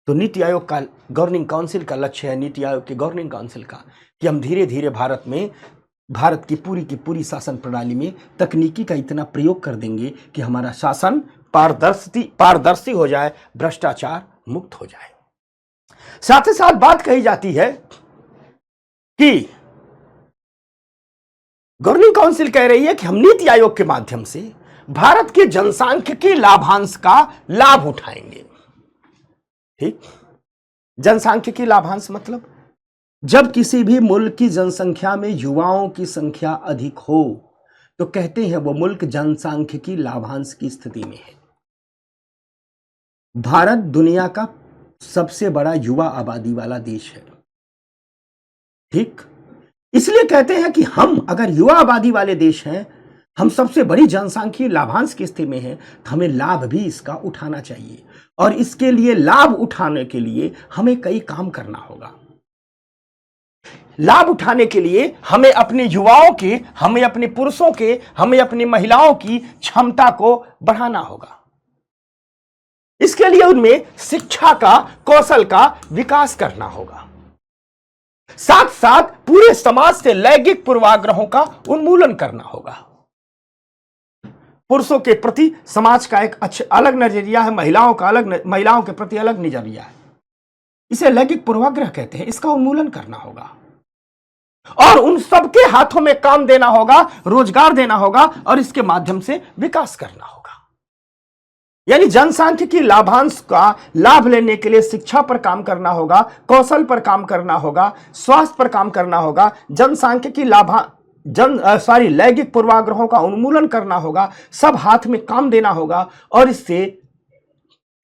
तो नीति आयोग का, गवर्निंग काउंसिल का लक्ष्य है, नीति आयोग की गवर्निंग काउंसिल का, कि हम धीरे धीरे भारत की पूरी शासन प्रणाली में तकनीकी का इतना प्रयोग कर देंगे कि हमारा शासन पारदर्शी हो जाए, भ्रष्टाचार मुक्त हो जाए। साथ ही साथ बात कही जाती है कि गवर्निंग काउंसिल कह रही है कि हम नीति आयोग के माध्यम से भारत के जनसांख्यिकी लाभांश का लाभ उठाएंगे। ठीक, जनसांख्यिकी लाभांश मतलब जब किसी भी मुल्क की जनसंख्या में युवाओं की संख्या अधिक हो तो कहते हैं वो मुल्क जनसांख्यिकी लाभांश की स्थिति में है। भारत दुनिया का सबसे बड़ा युवा आबादी वाला देश है, ठीक। इसलिए कहते हैं कि हम अगर युवा आबादी वाले देश हैं, हम सबसे बड़ी जनसांख्यिकीय लाभांश की स्थिति में हैं, तो हमें लाभ भी इसका उठाना चाहिए। और इसके लिए लाभ उठाने के लिए हमें कई काम करना होगा। लाभ उठाने के लिए हमें अपने युवाओं के, हमें अपने पुरुषों के, हमें अपनी महिलाओं की क्षमता को बढ़ाना होगा। इसके लिए उनमें शिक्षा का, कौशल का विकास करना होगा। साथ साथ पूरे समाज से लैंगिक पूर्वाग्रहों का उन्मूलन करना होगा। पुरुषों के प्रति समाज का एक अलग नजरिया है, महिलाओं के प्रति अलग नजरिया है। इसे लैंगिक पूर्वाग्रह कहते हैं। इसका उन्मूलन करना होगा और उन सबके हाथों में काम देना होगा, रोजगार देना होगा और इसके माध्यम से विकास करना होगा। यानी जनसांख्यिकीय लाभांश का लाभ लेने के लिए शिक्षा पर काम करना होगा, कौशल पर काम करना होगा, स्वास्थ्य पर काम करना होगा, जनसांख्यिकीय लैंगिक पूर्वाग्रहों का उन्मूलन करना होगा, सब हाथ में काम देना होगा और इससे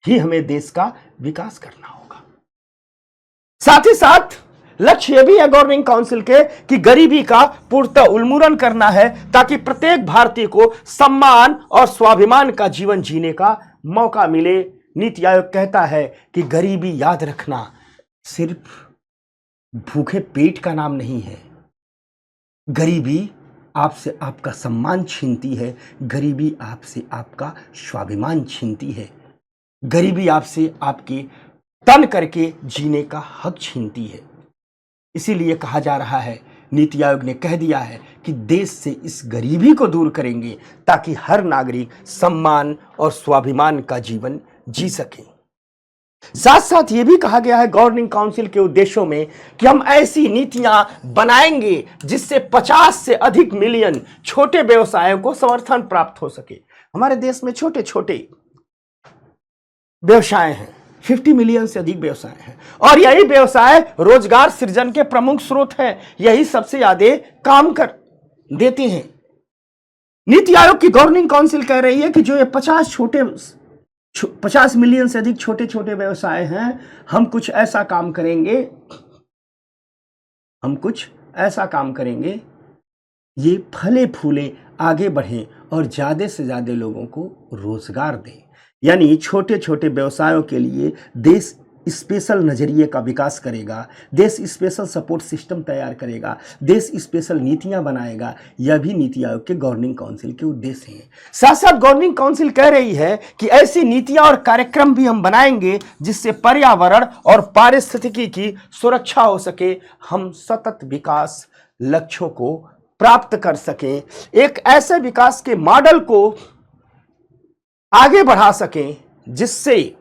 ही हमें देश का विकास करना होगा। साथ ही साथ लक्ष्य यह भी है गवर्निंग काउंसिल के कि गरीबी का पूर्णतः उन्मूलन करना है, ताकि प्रत्येक भारतीय को सम्मान और स्वाभिमान का जीवन जीने का मौका मिले। नीति आयोग कहता है कि गरीबी, याद रखना, सिर्फ भूखे पेट का नाम नहीं है। गरीबी आपसे आपका सम्मान छीनती है, गरीबी आपसे आपका स्वाभिमान छीनती है, गरीबी आपसे आपके तन करके जीने का हक छीनती है। इसीलिए कहा जा रहा है, नीति आयोग ने कह दिया है कि देश से इस गरीबी को दूर करेंगे ताकि हर नागरिक सम्मान और स्वाभिमान का जीवन जी सके। साथ साथ ये भी कहा गया है गवर्निंग काउंसिल के उद्देश्यों में कि हम ऐसी नीतियां बनाएंगे जिससे 50 से अधिक मिलियन छोटे व्यवसायों को समर्थन प्राप्त हो सके। हमारे देश में छोटे छोटे व्यवसाय हैं, 50 मिलियन से अधिक व्यवसाय हैं और यही व्यवसाय रोजगार सृजन के प्रमुख स्रोत है। यही सबसे ज्यादा काम कर देते हैं। नीति आयोग की गवर्निंग काउंसिल कह रही है कि जो ये 50 मिलियन से अधिक छोटे छोटे व्यवसाय हैं, हम कुछ ऐसा काम करेंगे, ये फले फूले आगे बढ़े और ज्यादा से ज्यादा लोगों को रोजगार दें। यानी छोटे छोटे व्यवसायों के लिए देश स्पेशल नजरिए का विकास करेगा, देश स्पेशल सपोर्ट सिस्टम तैयार करेगा, देश स्पेशल नीतियां बनाएगा। यह भी नीति आयोग के गवर्निंग काउंसिल के उद्देश्य हैं। साथ साथ गवर्निंग काउंसिल कह रही है कि ऐसी नीतियां और कार्यक्रम भी हम बनाएंगे जिससे पर्यावरण और पारिस्थितिकी की सुरक्षा हो सके, हम सतत विकास लक्ष्यों को प्राप्त कर सकें, एक ऐसे विकास के मॉडल को आगे बढ़ा सकें जिससे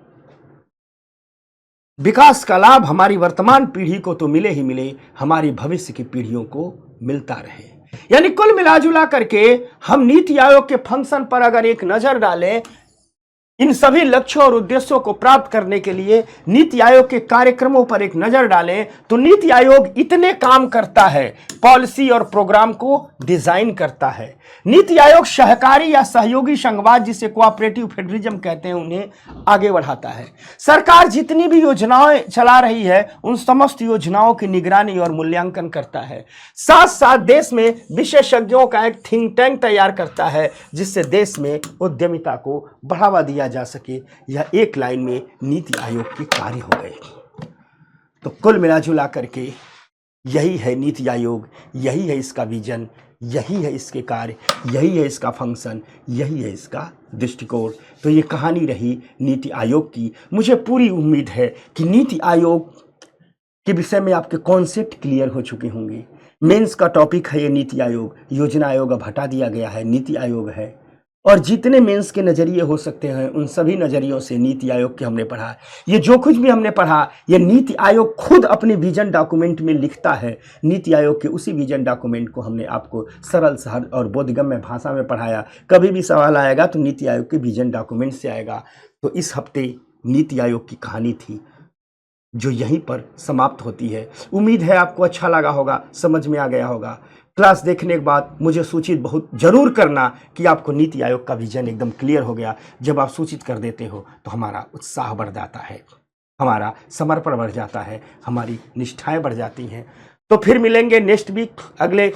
विकास का लाभ हमारी वर्तमान पीढ़ी को तो मिले ही मिले, हमारी भविष्य की पीढ़ियों को मिलता रहे। यानी कुल मिलाजुला करके हम नीति आयोग के फंक्शन पर अगर एक नजर डालें, इन सभी लक्ष्यों और उद्देश्यों को प्राप्त करने के लिए नीति आयोग के कार्यक्रमों पर एक नजर डालें तो नीति आयोग इतने काम करता है, पॉलिसी और प्रोग्राम को डिजाइन करता है। नीति आयोग सहकारी या सहयोगी संघवाद, जिसे कोऑपरेटिव फेडरलिज्म कहते हैं, उन्हें आगे बढ़ाता है। सरकार जितनी भी योजनाएं चला रही है उन समस्त योजनाओं की निगरानी और मूल्यांकन करता है। साथ साथ देश में विशेषज्ञों का एक थिंक टैंक तैयार करता है जिससे देश में उद्यमिता को बढ़ावा दिया जा सके। यह एक लाइन में नीति आयोग के कार्य हो गए। तो कुल मिलाजुला करके यही है नीति आयोग, यही है इसका विजन, यही है इसके कार्य, यही है इसका फंक्शन, यही है इसका दृष्टिकोण। तो ये कहानी रही नीति आयोग की। मुझे पूरी उम्मीद है कि नीति आयोग के विषय में आपके कॉन्सेप्ट क्लियर हो चुके होंगे। मेंस का टॉपिक है ये नीति आयोग, योजना आयोग अब हटा दिया गया है, नीति आयोग है। और जितने मेंस के नज़रिए हो सकते हैं उन सभी नज़रियों से नीति आयोग के हमने पढ़ा। ये जो कुछ भी हमने पढ़ा ये नीति आयोग खुद अपने विजन डॉक्यूमेंट में लिखता है। नीति आयोग के उसी विजन डॉक्यूमेंट को हमने आपको सरल सहज और बोधगम्य भाषा में पढ़ाया। कभी भी सवाल आएगा तो नीति आयोग के विजन डॉक्यूमेंट से आएगा। तो इस हफ्ते नीति आयोग की कहानी थी जो यहीं पर समाप्त होती है। उम्मीद है आपको अच्छा लगा होगा, समझ में आ गया होगा। क्लास देखने के बाद मुझे सूचित बहुत जरूर करना कि आपको नीति आयोग का विजन एकदम क्लियर हो गया। जब आप सूचित कर देते हो तो हमारा उत्साह बढ़ जाता है, हमारा समर्पण बढ़ जाता है, हमारी निष्ठाएं बढ़ जाती हैं। तो फिर मिलेंगे नेक्स्ट वीक अगले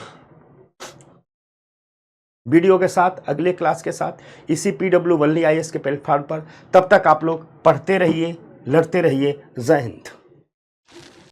वीडियो के साथ, अगले क्लास के साथ, इसी PW वल्ली IAS के प्लेटफॉर्म पर। तब तक आप लोग पढ़ते रहिए, लड़ते रहिए। जय हिंद।